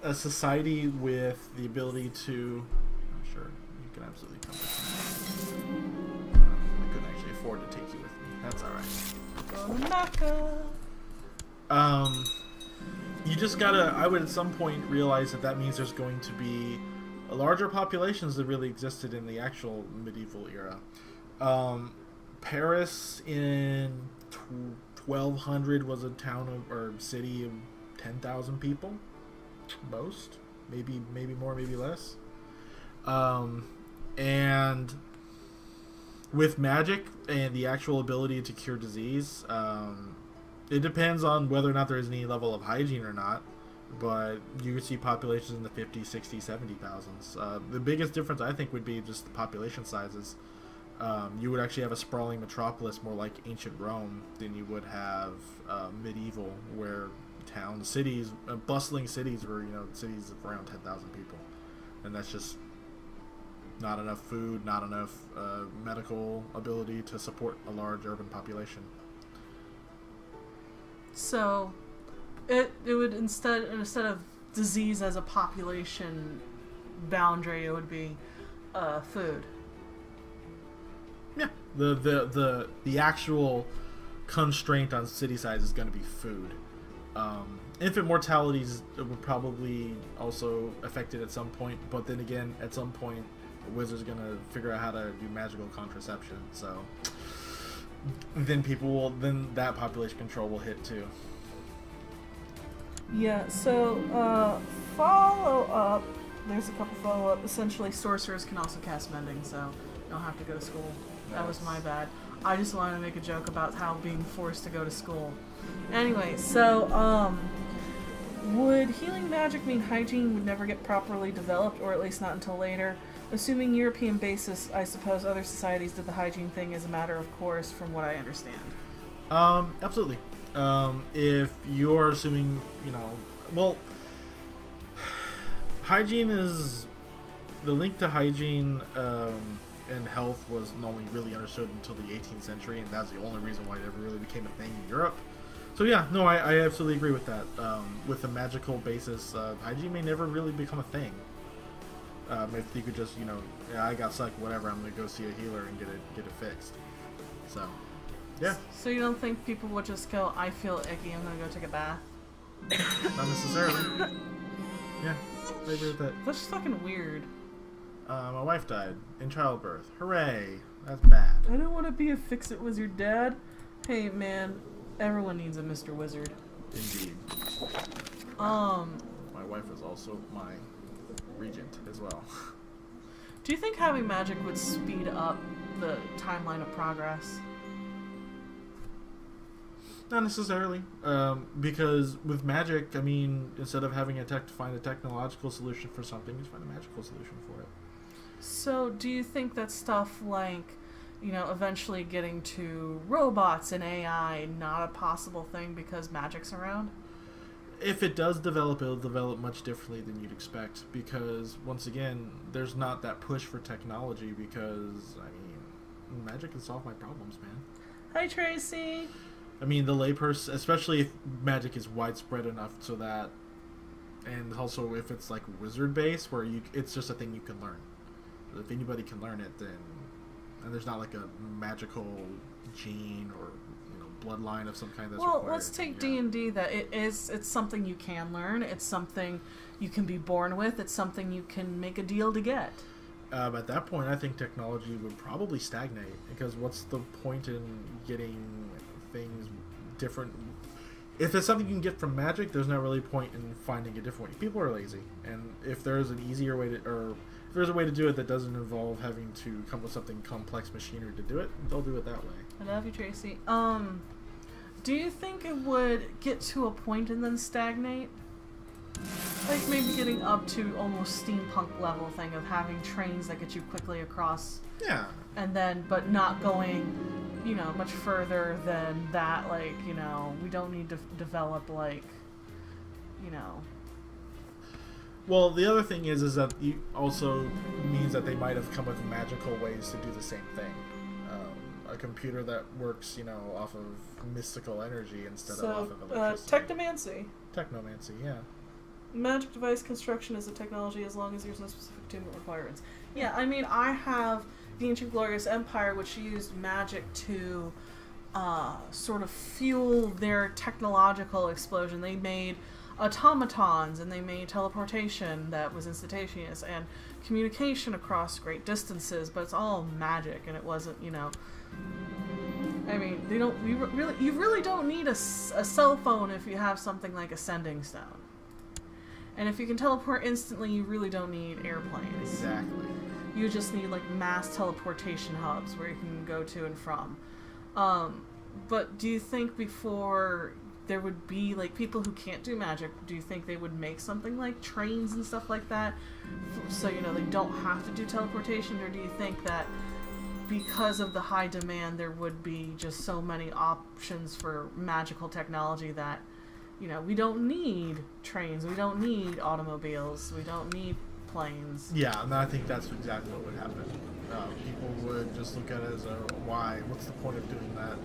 a society with the ability to... I'm sure you can absolutely come with me. I couldn't actually afford to take you with me. That's alright. Go Mecca. You just gotta, I would at some point realize that means there's going to be larger populations that really existed in the actual medieval era. Paris in 1200 was a town or city of 10,000 people, most, maybe more, maybe less. And with magic and the actual ability to cure disease, it depends on whether or not there is any level of hygiene or not, but you could see populations in the 50, 60, 70,000s. The biggest difference, I think, would be just the population sizes. You would actually have a sprawling metropolis more like ancient Rome than you would have medieval, where towns, cities, bustling cities were, cities of around 10,000 people. And that's just not enough food, not enough medical ability to support a large urban population. So, it would instead of disease as a population boundary, it would be food. Yeah, the actual constraint on city size is going to be food. Infant mortalities would probably also affect it at some point, but then again, at some point, a wizard's going to figure out how to do magical contraception. So then that population control will hit too. Yeah, so follow up. There's a couple follow up. Essentially, sorcerers can also cast mending, so you don't have to go to school. That was my bad. I just wanted to make a joke about how being forced to go to school. Anyway, so would healing magic mean hygiene would never get properly developed, or at least not until later? Assuming European basis, I suppose other societies did the hygiene thing as a matter of course, from what I understand. Absolutely. If you're assuming, hygiene is... The link to hygiene and health was only really understood until the 18th century, and that's the only reason why it ever really became a thing in Europe. So yeah, no, I absolutely agree with that. With a magical basis, hygiene may never really become a thing. If you could just, I got sick, whatever, I'm gonna go see a healer and get it fixed. So, yeah. So you don't think people would just go, I feel icky, I'm gonna go take a bath? Not necessarily. Yeah, I agree with that. That's just fucking weird. My wife died in childbirth. Hooray! That's bad. I don't want to be a fix-it wizard, Dad. Hey, man, everyone needs a Mr. Wizard. Indeed. My wife was also my regent as well. Do you think having magic would speed up the timeline of progress? Not necessarily, because with magic, I mean, instead of having to find a technological solution for something, just find a magical solution for it. So, do you think that stuff like, eventually getting to robots and AI not a possible thing because magic's around? If it does develop, it'll develop much differently than you'd expect, because, once again, there's not that push for technology because, magic can solve my problems, man. Hi, Tracy! I mean, the layperson, especially if magic is widespread enough so that, and also if it's like wizard-based, where it's just a thing you can learn. If anybody can learn it, then, and there's not like a magical gene or, bloodline of some kind that's well, required. let's take D&D that it's something you can learn. It's something you can be born with. It's something you can make a deal to get. At that point, I think technology would probably stagnate, because what's the point in getting things different? If it's something you can get from magic, there's not really a point in finding a different way. People are lazy, and if there's an easier way to, or if there's a way to do it that doesn't involve having to come up with something complex machinery to do it, they'll do it that way. I love you, Tracy. Do you think it would get to a point and then stagnate? Like maybe getting up to almost steampunk level thing of having trains that get you quickly across. Yeah. And then, but not going, much further than that. Like, we don't need to develop like, Well, the other thing is that you also means that they might have come with magical ways to do the same thing. A computer that works, off of mystical energy instead of off of electricity. Technomancy. Technomancy, yeah. Magic device construction is a technology as long as there's no specific attunement requirements. Yeah, I mean, I have the Ancient Glorious Empire, which used magic to sort of fuel their technological explosion. They made automatons, and they made teleportation that was instantaneous, and communication across great distances, but it's all magic, and it wasn't, I mean, you really don't need a cell phone if you have something like a sending stone. And if you can teleport instantly, you really don't need airplanes. Exactly. You just need like mass teleportation hubs where you can go to and from. But do you think before there would be like people who can't do magic, do you think they would make something like trains and stuff like that so they don't have to do teleportation? Or do you think that because of the high demand there would be just so many options for magical technology that we don't need trains, we don't need automobiles, we don't need planes. Yeah, and I think that's exactly what would happen. People would just look at it as why? What's the point of doing that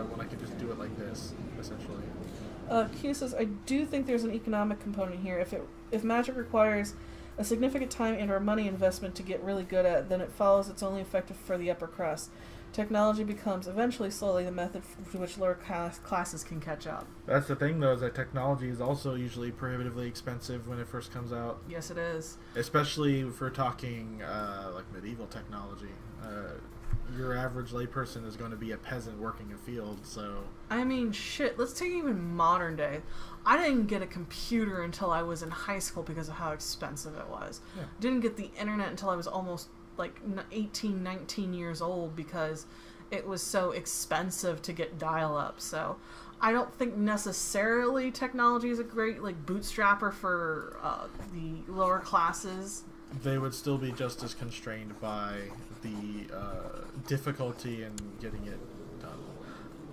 when I could just do it like this, essentially? Q says, I do think there's an economic component here. If magic requires a significant time and or money investment to get really good at, then it follows it's only effective for the upper crust. Technology becomes eventually slowly the method to which lower classes can catch up. That's the thing, though, is that technology is also usually prohibitively expensive when it first comes out. Yes, it is. Especially if we're talking like medieval technology. Your average layperson is going to be a peasant working a field, so... I mean, shit, let's take even modern day. I didn't get a computer until I was in high school because of how expensive it was. Yeah. Didn't get the internet until I was almost like 18, 19 years old because it was so expensive to get dial-up. So I don't think necessarily technology is a great like bootstrapper for the lower classes. They would still be just as constrained by the difficulty in getting it done.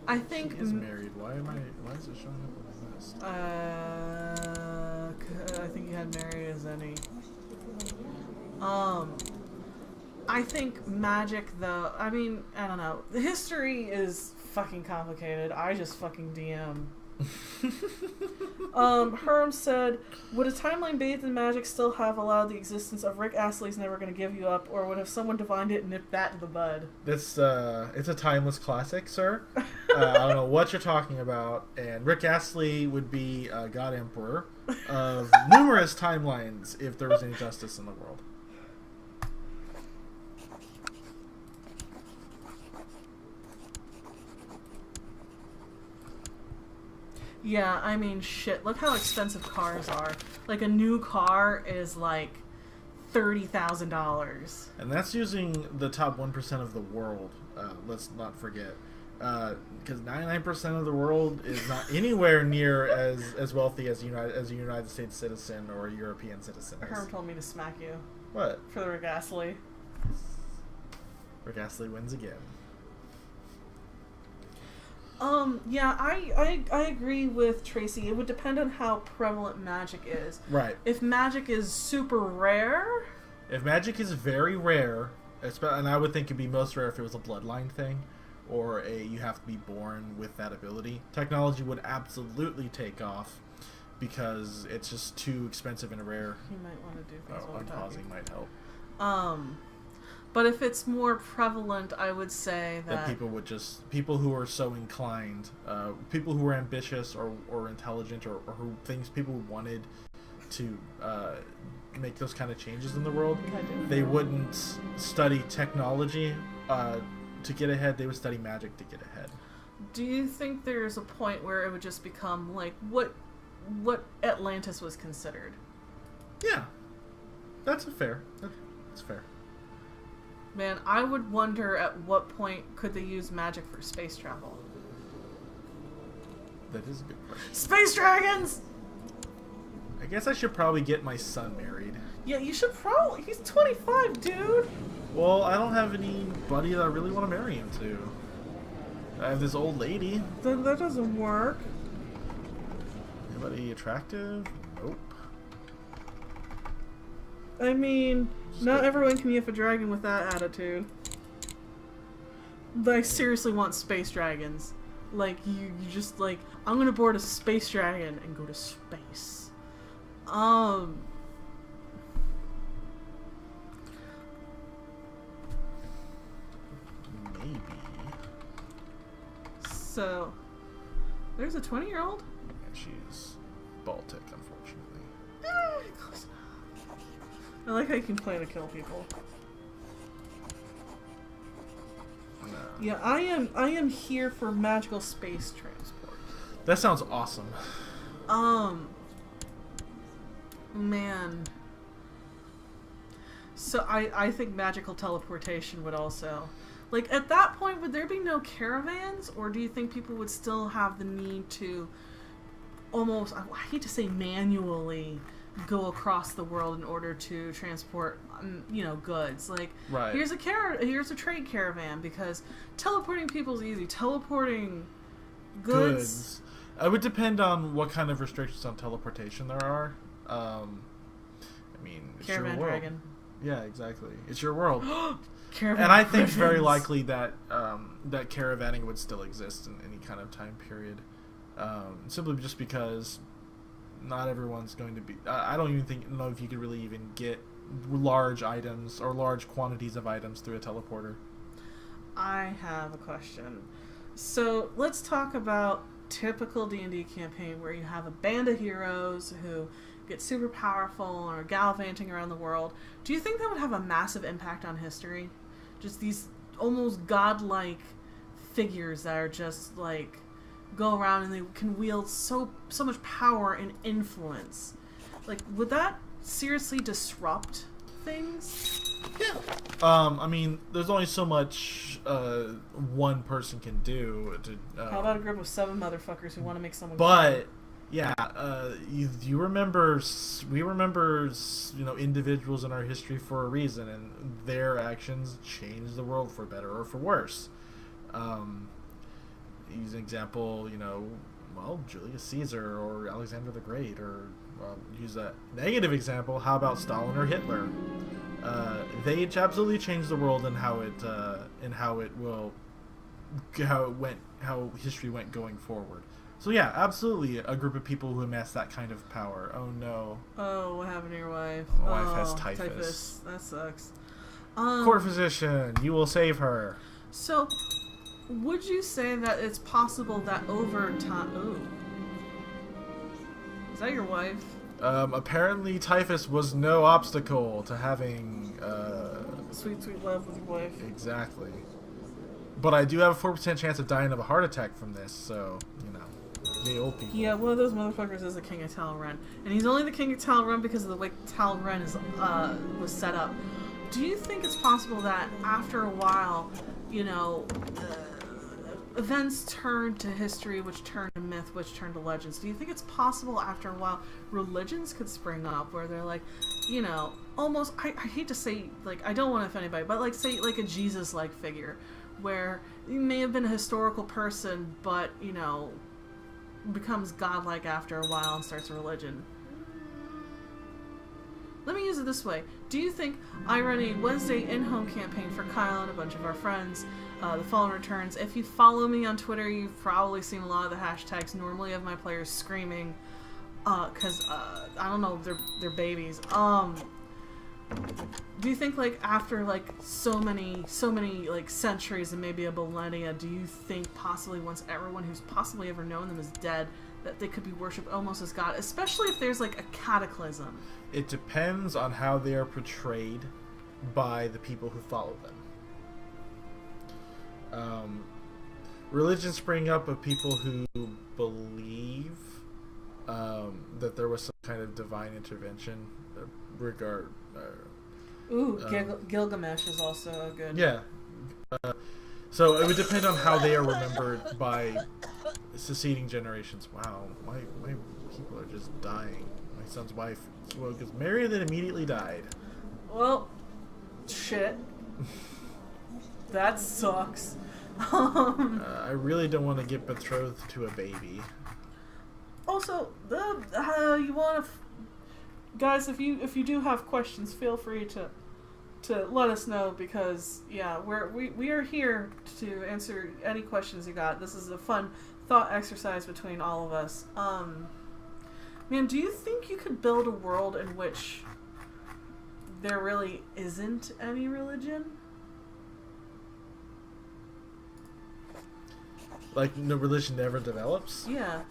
I think He is married. Why is it showing up on my list? I think you had married as any. I think magic, though, I mean, I don't know. The history is fucking complicated. I just fucking DM. Herm said, would a timeline bathed in magic still have allowed the existence of Rick Astley's Never Gonna Give You Up, or would have someone divined it and nipped that in the bud? This, it's a timeless classic, sir. I don't know what you're talking about, and Rick Astley would be God Emperor of numerous timelines if there was any justice in the world. Yeah, I mean, shit. Look how expensive cars are. Like, a new car is like $30,000. And that's using the top 1% of the world. Let's not forget. Because 99% of the world is not anywhere near as wealthy as a United States citizen or a European citizen is. Herm told me to smack you. What? For the Rick Astley. Rick Astley wins again. Yeah, I agree with Tracy. It would depend on how prevalent magic is. Right. If magic is super rare... If magic is very rare, and I would think it'd be most rare if it was a bloodline thing, or you have to be born with that ability, technology would absolutely take off, because it's just too expensive and rare. You might want to do things while Unpausing might help. But if it's more prevalent, I would say that people who are so inclined, people who are ambitious or intelligent or who people who wanted to make those kind of changes in the world, they wouldn't study technology to get ahead. They would study magic to get ahead. Do you think there's a point where it would just become like what Atlantis was considered? Yeah, that's fair. Man, I would wonder at what point could they use magic for space travel. That is a good question. Space dragons! I guess I should probably get my son married. Yeah, you should probably. He's 25, dude. Well, I don't have anybody that I really want to marry him to. I have this old lady. Then that doesn't work. Anybody attractive? Nope. I mean, not everyone can F a dragon with that attitude. But I seriously want space dragons. Like, you just, like, I'm gonna board a space dragon and go to space. Maybe. So, there's a 20-year-old? And she's Baltic, unfortunately. Close enough. I like how you can plan to kill people. No. Yeah, I am here for magical space transport. That sounds awesome. Man. So I think magical teleportation would also... Like, at that point, would there be no caravans? Or do you think people would still have the need to almost, I hate to say manually, go across the world in order to transport, goods? Like, right. here's a trade caravan, because teleporting people is easy. Teleporting goods... It would depend on what kind of restrictions on teleportation there are. I mean, it's Caravan your world. dragon. Yeah, exactly. It's your world. Caravan and I think it's very dragons. likely that that caravanning would still exist in any kind of time period. Simply just because not everyone's going to be... I don't even know if you could really even get large items or large quantities of items through a teleporter. I have a question. So let's talk about typical D&D campaign where you have a band of heroes who get super powerful and are gallivanting around the world. Do you think that would have a massive impact on history? Just these almost godlike figures that are just like go around and they can wield so much power and influence. Like, would that seriously disrupt things? Yeah. I mean, there's only so much one person can do. How about a group of 7 motherfuckers who want to make someone... But yeah, we remember individuals in our history for a reason, and their actions changed the world for better or for worse. Use an example, Julius Caesar or Alexander the Great, or use a negative example. How about Stalin or Hitler? They absolutely changed the world and how history went going forward. So yeah, absolutely a group of people who amass that kind of power. Oh no. Oh, what happened to your wife? My wife has typhus. That sucks. Court physician, you will save her. So, would you say that it's possible that over time... Ooh. Is that your wife? Apparently typhus was no obstacle to having... Sweet, sweet love with your wife. Exactly. But I do have a 4% chance of dying of a heart attack from this, so, yay old people. Yeah, one of those motherfuckers is the king of Talren. And he's only the king of Talren because of the way Talren was set up. Do you think it's possible that after a while, events turn to history, which turn to myth, which turn to legends? Do you think it's possible after a while religions could spring up where they're like, almost, I hate to say, like, I don't want to offend anybody, but like, say, like a Jesus-like figure, where he may have been a historical person, but, becomes godlike after a while and starts a religion. Let me use it this way. Do you think I run a Wednesday in-home campaign for Kyle and a bunch of our friends, The Fallen Returns? If you follow me on Twitter, you've probably seen a lot of the hashtags normally of my players screaming, because, I don't know, they're babies. do you think like after like so many like centuries and maybe a millennia, do you think possibly once everyone who's possibly ever known them is dead, that they could be worshipped almost as God, especially if there's like a cataclysm? It depends on how they are portrayed by the people who follow them. Religions spring up of people who believe that there was some kind of divine intervention. Gilgamesh is also a good. Yeah. So it would depend on how they are remembered by succeeding generations. Wow, my people are just dying. My son's wife was married and immediately died. Well, shit. That sucks. I really don't want to get betrothed to a baby. Also, you want to, guys, if you do have questions, feel free to let us know, because yeah, we are here to answer any questions you got. This is a fun thought exercise between all of us. Man, do you think you could build a world in which there really isn't any religion? Like, no religion never develops? Yeah.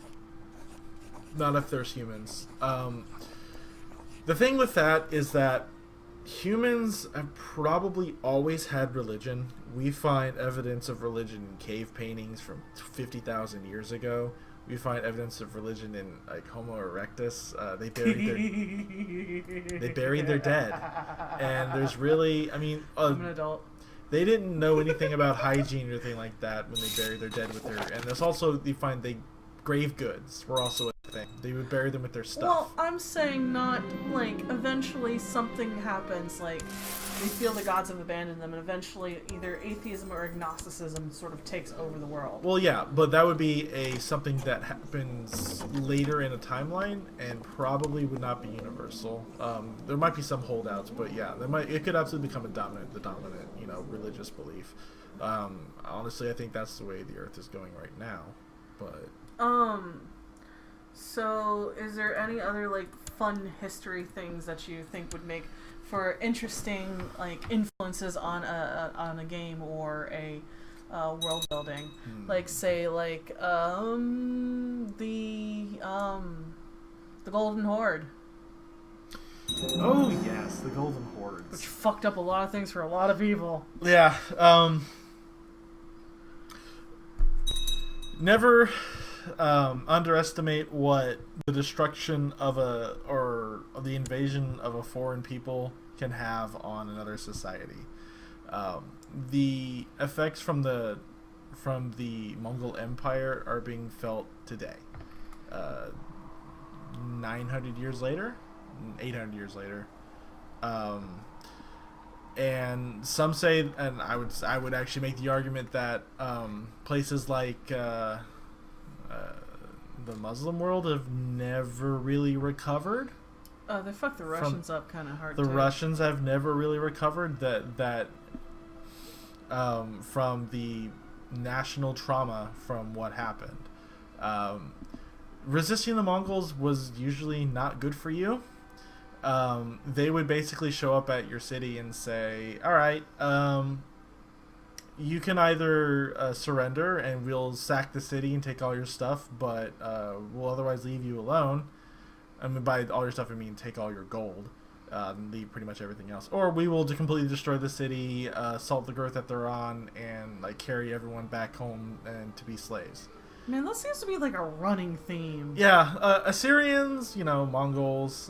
Not if there's humans. The thing with that is that humans have probably always had religion. We find evidence of religion in cave paintings from 50,000 years ago. We find evidence of religion in like Homo erectus. They buried their dead, and there's really, I mean, I'm an adult. They didn't know anything about hygiene or anything like that when they buried their dead with their. And there's also, you find grave goods were also a thing. They would bury them with their stuff. Well, I'm saying not like eventually something happens, like they feel the gods have abandoned them, and eventually either atheism or agnosticism sort of takes over the world. Well, yeah, but that would be something that happens later in a timeline, and probably would not be universal. There might be some holdouts, but yeah, it could absolutely become the dominant, religious belief. Honestly, I think that's the way the Earth is going right now. But so is there any other like fun history things that you think would make for interesting like influences on a game or a world building? Like say like the Golden Horde. Oh yes, the Golden Horde, which fucked up a lot of things for a lot of people. Yeah. Never underestimate what the destruction of the invasion of a foreign people can have on another society. The effects from the Mongol Empire are being felt today. 900 years later, 800 years later, and some say, and I would actually make the argument that places like the Muslim world have never really recovered. They fucked the Russians up kind of hard. The Russians have never really recovered that from the national trauma from what happened. Resisting the Mongols was usually not good for you. They would basically show up at your city and say, all right, you can either surrender and we'll sack the city and take all your stuff, but we'll otherwise leave you alone. I mean, by all your stuff, I mean take all your gold, and leave pretty much everything else. Or we will completely destroy the city, salt the growth that they're on, and like carry everyone back home and to be slaves. Man, that seems to be like a running theme. Yeah, Assyrians, Mongols,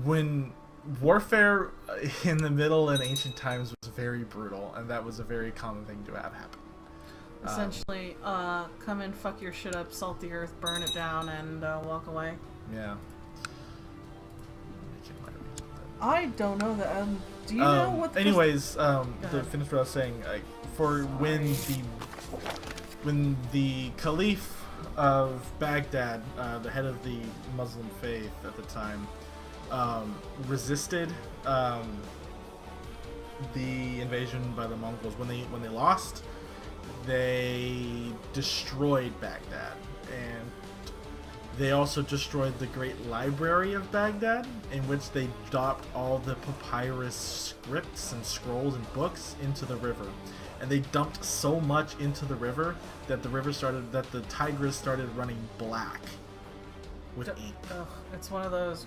when warfare in the Middle and ancient times was very brutal, and that was a very common thing to have happen. Essentially, come in, fuck your shit up, salt the earth, burn it down, and walk away. Yeah. I don't know that. Do you know what? Anyways, to finish what I was saying, for when the Caliph of Baghdad, the head of the Muslim faith at the time, resisted the invasion by the Mongols, when they lost, they destroyed Baghdad, and They also destroyed the Great Library of Baghdad, in which they dropped all the papyrus scripts and scrolls and books into the river. And they dumped so much into the river that the Tigris started running black with ink. Ugh, it's one of those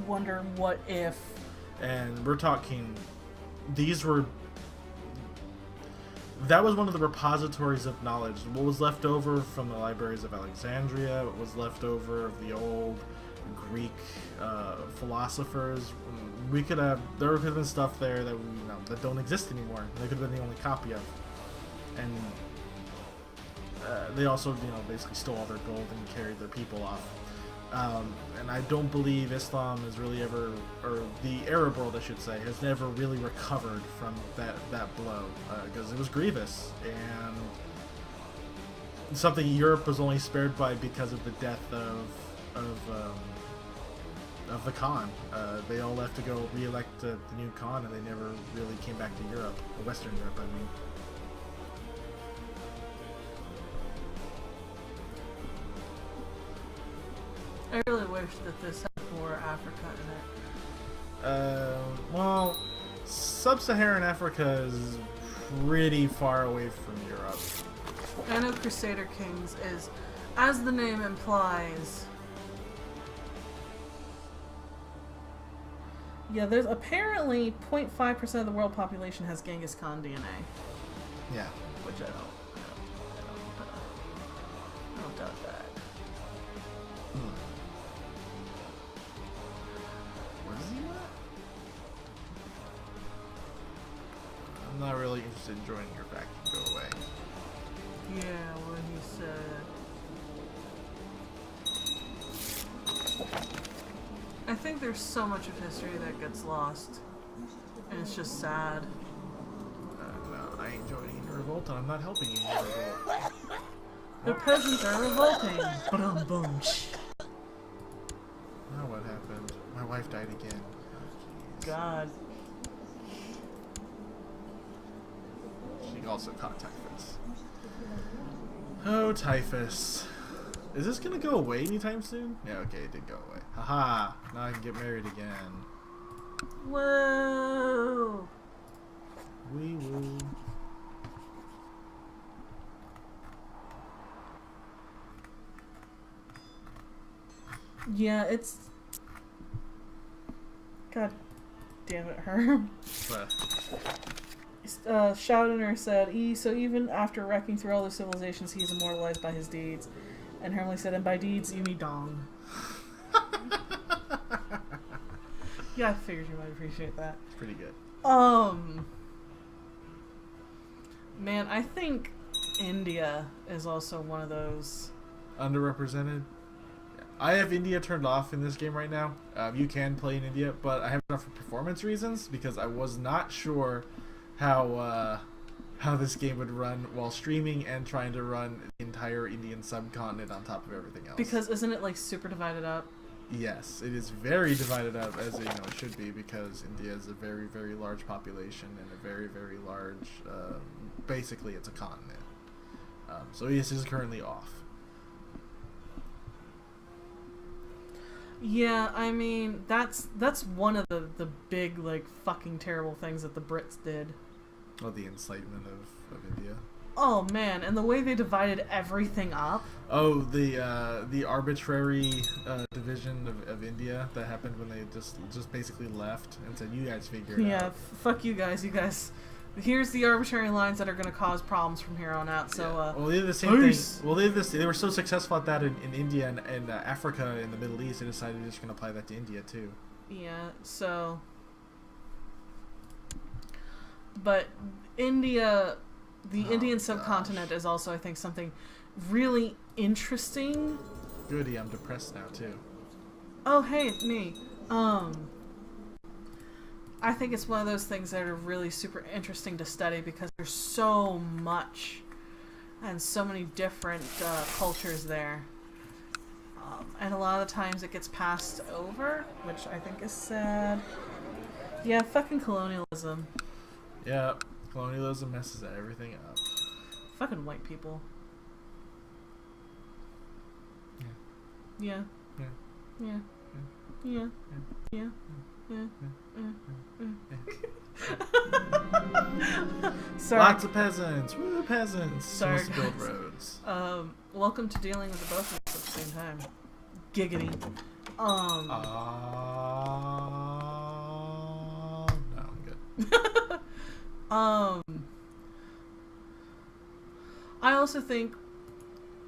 wonder what if. And we're talking, that was one of the repositories of knowledge. What was left over from the libraries of Alexandria, what was left over of the old Greek philosophers. There could have been stuff there that that don't exist anymore. They could have been the only copy of. And they also basically stole all their gold and carried their people off. And I don't believe Islam has really ever, or the Arab world, I should say, has never really recovered from that blow, because it was grievous and something Europe was only spared by because of the death of the Khan. They all left to go re-elect the new Khan, and they never really came back to Europe, or Western Europe, I mean. I really wish that this had more Africa in it. Well, sub-Saharan Africa is pretty far away from Europe. I know Crusader Kings is, as the name implies. Yeah, there's apparently 0.5% of the world population has Genghis Khan DNA. Yeah. Which I don't doubt that. What is he at? I'm not really interested in joining your faction. Go away. Yeah, what he said. I think there's so much of history that gets lost, and it's just sad. No, I ain't joining your revolt, and I'm not helping you in your revolt. The peasants are revolting. Ba-dum-bum. Now what happened? My wife died again. God. She also caught typhus. Oh, typhus. Is this gonna go away anytime soon? Yeah, okay, it did go away. Haha, now I can get married again. Whoa! Wee woo. Yeah, it's... God damn it, Herb. What? Shoudener said, so even after wrecking through all the civilizations, he's immortalized by his deeds. And Hermley said, and by deeds, you mean dong. Yeah, I figured you might appreciate that. It's pretty good. Man, I think India is also one of those... Underrepresented? I have India turned off in this game right now. You can play in India, but I have it off for performance reasons, because I was not sure how this game would run while streaming and trying to run the entire Indian subcontinent on top of everything else. Because isn't it like super divided up? Yes, it is very divided up, as it should be, because India is a very, very large population and a very, very large, basically it's a continent. So yes, it is currently off. Yeah, I mean, that's one of the big, like, fucking terrible things that the Brits did. Oh, the enslavement of India. Oh, man, and the way they divided everything up. Oh, the arbitrary division of India that happened when they just basically left and said, you guys figure it out. Yeah, fuck you guys, here's the arbitrary lines that are going to cause problems from here on out. So, yeah. Well, they did the same thing. Well, they were so successful at that in India and Africa in the Middle East, they decided they're just going to apply that to India too. Yeah, so... But India, the Indian subcontinent is also, I think, something really interesting. Goody, I'm depressed now too. Oh, hey, it's me. I think it's one of those things that are really super interesting to study because there's so much and so many different cultures there. And a lot of the times it gets passed over, which I think is sad. Yeah, fucking colonialism. Yeah, colonialism messes everything up. Fucking white people. Yeah. Yeah. Yeah. Yeah. Yeah. Yeah. Sorry. Lots of peasants. Woo, peasants. Sorry, Supposed to build guys. roads. Welcome to dealing with the both of us at the same time. Giggity. No, I'm good. I also think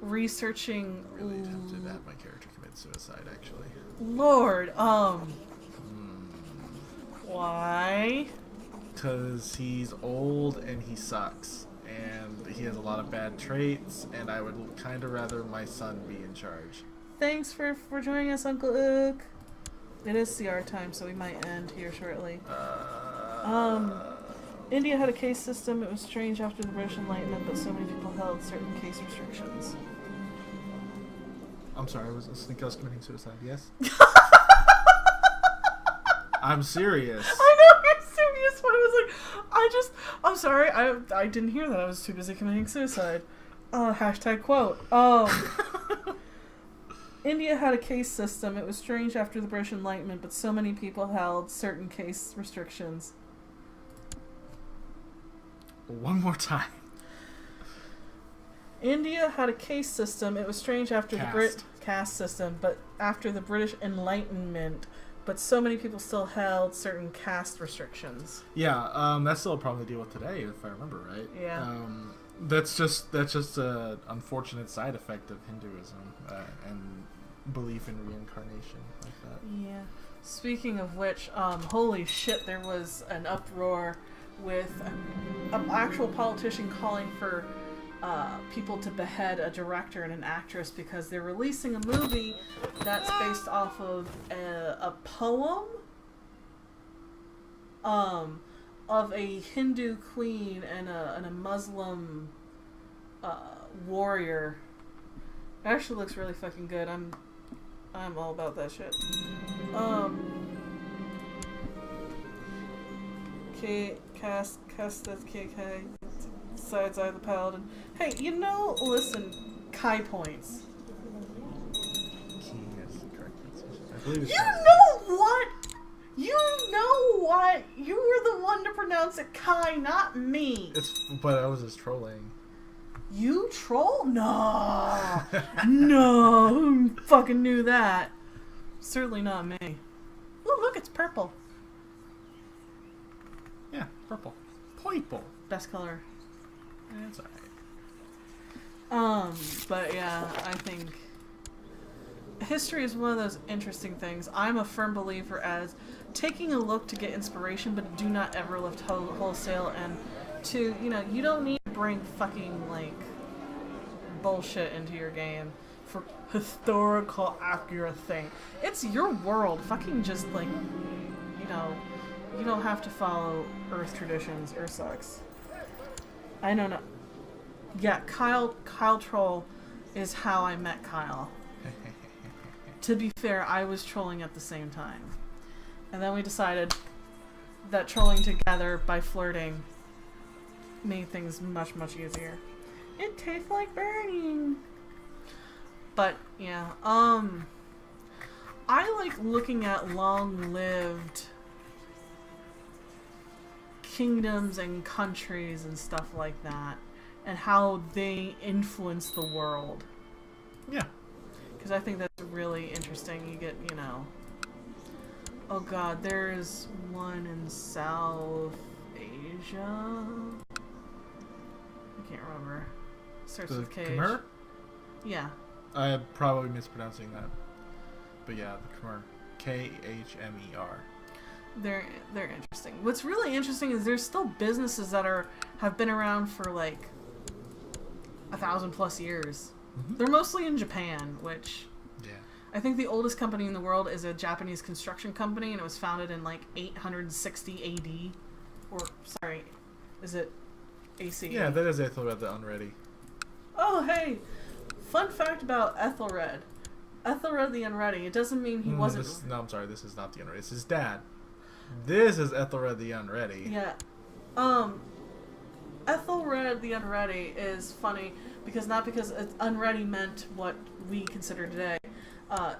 researching. I'm really tempted to have my character commit suicide, actually. Lord, why? Because he's old and he sucks. And he has a lot of bad traits, and I would kind of rather my son be in charge. Thanks for joining us, Uncle Ook. It is CR time, so we might end here shortly. India had a case system. It was strange after the British Enlightenment, but so many people held certain case restrictions. I'm sorry, I think I was committing suicide, yes? I'm serious. I know you're serious, but I was like, I'm sorry, I didn't hear that. I was too busy committing suicide. Hashtag quote. India had a case system. It was strange after the British Enlightenment, but so many people held certain case restrictions. One more time. India had a case system. It was strange after the caste system, but after the British Enlightenment, but so many people still held certain caste restrictions. Yeah, that's still a problem to deal with today, if I remember right. Yeah. That's just an unfortunate side effect of Hinduism and belief in reincarnation like that. Yeah. Speaking of which, holy shit, there was an uproar with an actual politician calling for people to behead a director and an actress because they're releasing a movie that's based off of a poem of a Hindu queen and a Muslim warrior. It actually looks really fucking good. I'm all about that shit. Cast that KK sides eye the paladin. Hey, listen, Kai points. I believe it's You know what? You were the one to pronounce it Kai, not me. But I was just trolling. You troll? No. No, who fucking knew that? Certainly not me. Ooh, look, it's purple. Yeah, purple. Purple. Best color. That's alright. But yeah, I think history is one of those interesting things. I'm a firm believer as taking a look to get inspiration, but do not ever lift wholesale. And you don't need to bring fucking bullshit into your game for historical accurate thing. It's your world. Fucking just you don't have to follow Earth traditions. Earth sucks. I don't know. Yeah, Kyle Troll is how I met Kyle. To be fair, I was trolling at the same time. And then we decided that trolling together by flirting made things much, much easier. It tastes like burning. But, yeah, I like looking at long-lived kingdoms and countries and stuff like that, and how they influence the world. Yeah. Because I think that's really interesting. You get, oh god, there's one in South Asia. I can't remember. Starts with K. Khmer? Yeah. I'm probably mispronouncing that. But yeah, the Khmer. Khmer. They're interesting. What's really interesting is there's still businesses that have been around for 1,000+ years. Mm-hmm. They're mostly in Japan, which I think the oldest company in the world is a Japanese construction company, and it was founded in 860 AD. Or sorry, is it AC? Yeah, that is Ethelred the Unready. Oh hey, fun fact about Ethelred. Ethelred the Unready. It doesn't mean he wasn't. No, I'm sorry. This is not the Unready. It's his dad. This is Ethelred the Unready. Yeah. Ethelred the Unready is funny because not because Unready meant what we consider today.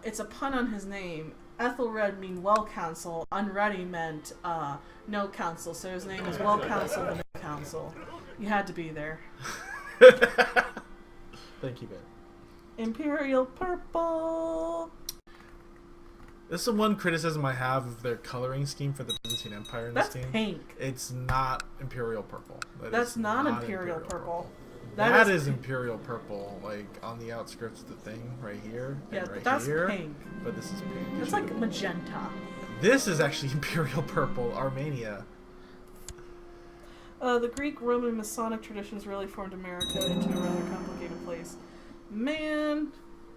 it's a pun on his name. Ethelred mean well counsel. Unready meant no counsel. So his name is Well Counsel the No Counsel. You had to be there. Thank you, Ben. Imperial purple. This is the one criticism I have of their coloring scheme for the Byzantine Empire in this game. That's pink. It's not Imperial purple. That's not Imperial purple. That is Imperial purple, like on the outskirts of the thing, right here. Yeah, and right that's here. pink. But this is pink. It's like magenta. This is actually Imperial purple, Armenia. The Greek, Roman, Masonic traditions really formed America into a rather complicated place. Man.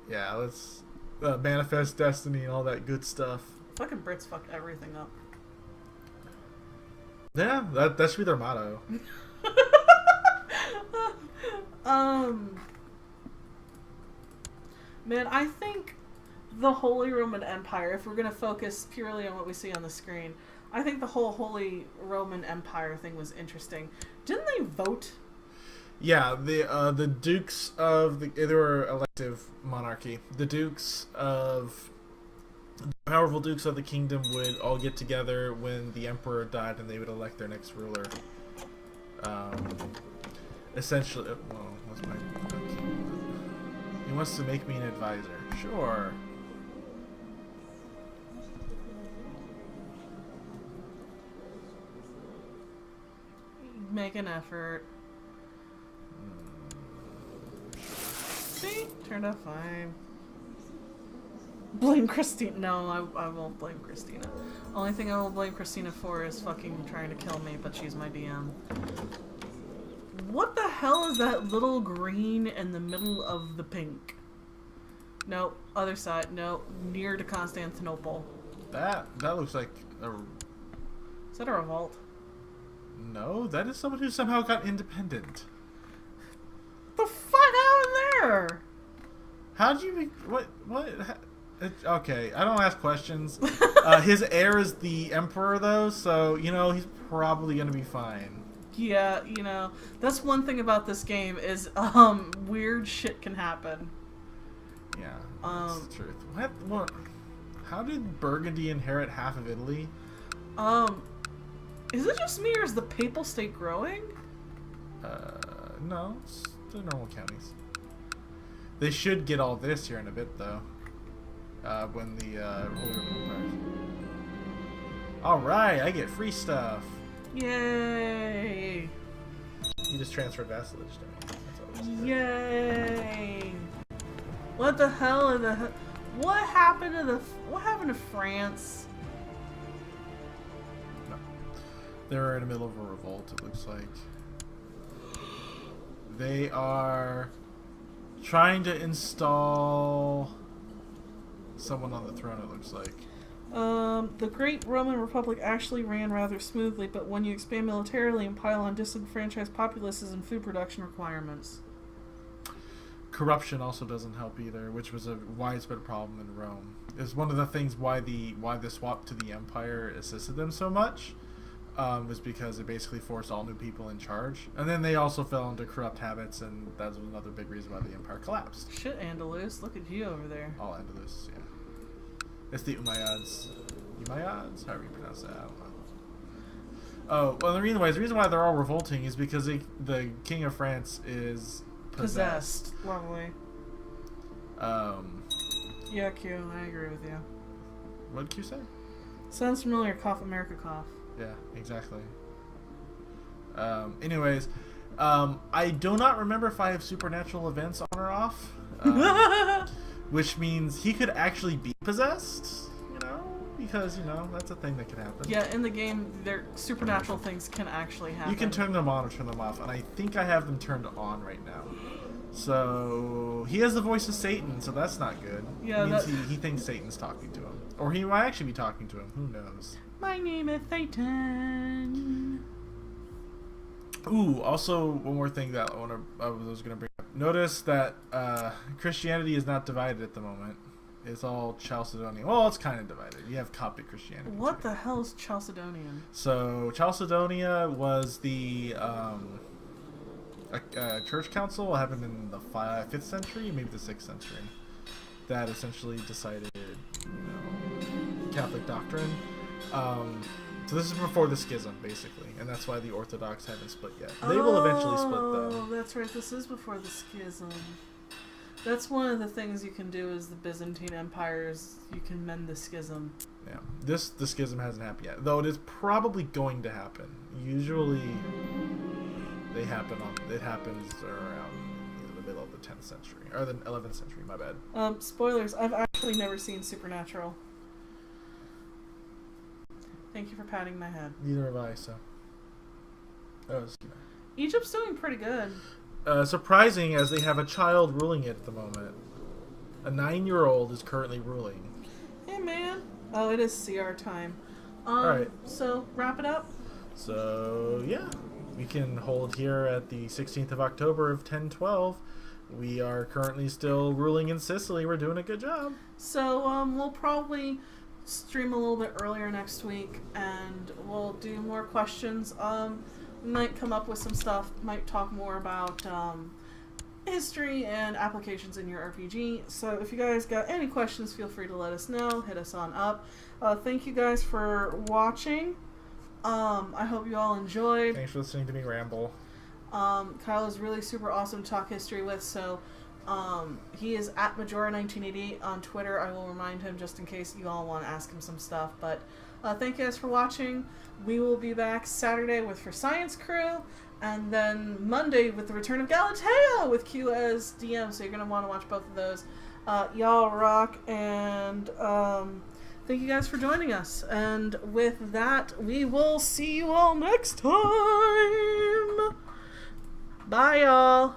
Yeah, let's manifest destiny and all that good stuff. Fucking Brits fuck everything up. Yeah, that should be their motto. Man, I think the Holy Roman Empire, if we're going to focus purely on what we see on the screen, I think the whole Holy Roman Empire thing was interesting. Didn't they vote? Yeah, the dukes of they were elective monarchy. The dukes of the powerful dukes of the kingdom would all get together when the emperor died, and they would elect their next ruler. Essentially, well, what's my? He wants to make me an advisor. Sure. Make an effort. See? Turned out fine. Blame Christina. No, I won't blame Christina. Only thing I will blame Christina for is fucking trying to kill me, but she's my DM. What the hell is that little green in the middle of the pink? No, other side. No, near to Constantinople. That looks like a... Is that a revolt? No, that is someone who somehow got independent. The fuck out of there! How'd you make... What? Okay, I don't ask questions. His heir is the emperor, though, so, you know, he's probably gonna be fine. Yeah, you know, that's one thing about this game is, weird shit can happen. Yeah, that's the truth. What? How did Burgundy inherit half of Italy? Is it just me or is the papal state growing? No, it's the normal counties. They should get all this here in a bit, though. When the Holy Roman Empire. Alright, I get free stuff. Yay! You just transferred vassalage to me. That's always good. Yay! What the hell are the... What happened to France? No. They're in the middle of a revolt, it looks like. They are trying to install someone on the throne, it looks like. The Great Roman Republic actually ran rather smoothly, but when you expand militarily and pile on disenfranchised populaces and food production requirements. Corruption also doesn't help either, which was a widespread problem in Rome. It's one of the things why the swap to the empire assisted them so much, was because it basically forced all new people in charge. And then they also fell into corrupt habits, and that's another big reason why the empire collapsed. Shit, Andalus, look at you over there. All Andalus, yeah. It's the Umayyads. Umayyads? However you pronounce that, I don't know. Oh, well, the reason why they're all revolting is because the King of France is possessed. Lovely. Yeah, Q, I agree with you. What did Q say? Sounds familiar, cough America cough. Yeah, exactly. Anyways, I do not remember if I have supernatural events on or off. Which means he could actually be possessed, you know? Because, you know, that's a thing that could happen. Yeah, in the game, supernatural things can actually happen. You can turn them on or turn them off, and I think I have them turned on right now. So, he has the voice of Satan, so that's not good. Yeah, it means he thinks Satan's talking to him. Or he might actually be talking to him, who knows? My name is Satan. Ooh, also, one more thing that I was going to bring up. Notice that Christianity is not divided at the moment. It's all Chalcedonian. Well, it's kind of divided. You have Coptic Christianity. What the hell is Chalcedonian? So, Chalcedonia was the church council. It happened in the 5th century, maybe the 6th century. that essentially decided, Catholic doctrine. So this is before the schism, basically, and that's why the Orthodox haven't split yet. They will eventually split, though. Oh, that's right. This is before the schism. That's one of the things you can do is the Byzantine Empires. You can mend the schism. Yeah, the schism hasn't happened yet, though it is probably going to happen. Usually, it happens around the middle of the 10th century or the 11th century. My bad. Spoilers. I've actually never seen Supernatural. Thank you for patting my head. Neither have I. So that was. Egypt's doing pretty good. Surprising, as they have a child ruling it at the moment. A 9-year-old is currently ruling. Hey, man. Oh, it is CR time. Alright. So, wrap it up. So, yeah. We can hold here at the 16th of October of 1012. We are currently still ruling in Sicily. We're doing a good job. So, we'll probably stream a little bit earlier next week, and we'll do more questions. We might come up with some stuff, might talk more about history and applications in your RPG. So if you guys got any questions, feel free to let us know. Hit us on up. Thank you guys for watching. I hope you all enjoyed. Thanks for listening to me ramble. Kyle is really super awesome to talk history with, so he is at Majora1988 on Twitter. I will remind him just in case you all want to ask him some stuff. But thank you guys for watching. We will be back Saturday with For Science Crew, and then Monday with the return of Galatea with Q as DM, so you're going to want to watch both of those. Y'all rock, and thank you guys for joining us. And with that, we will see you all next time. Bye, y'all.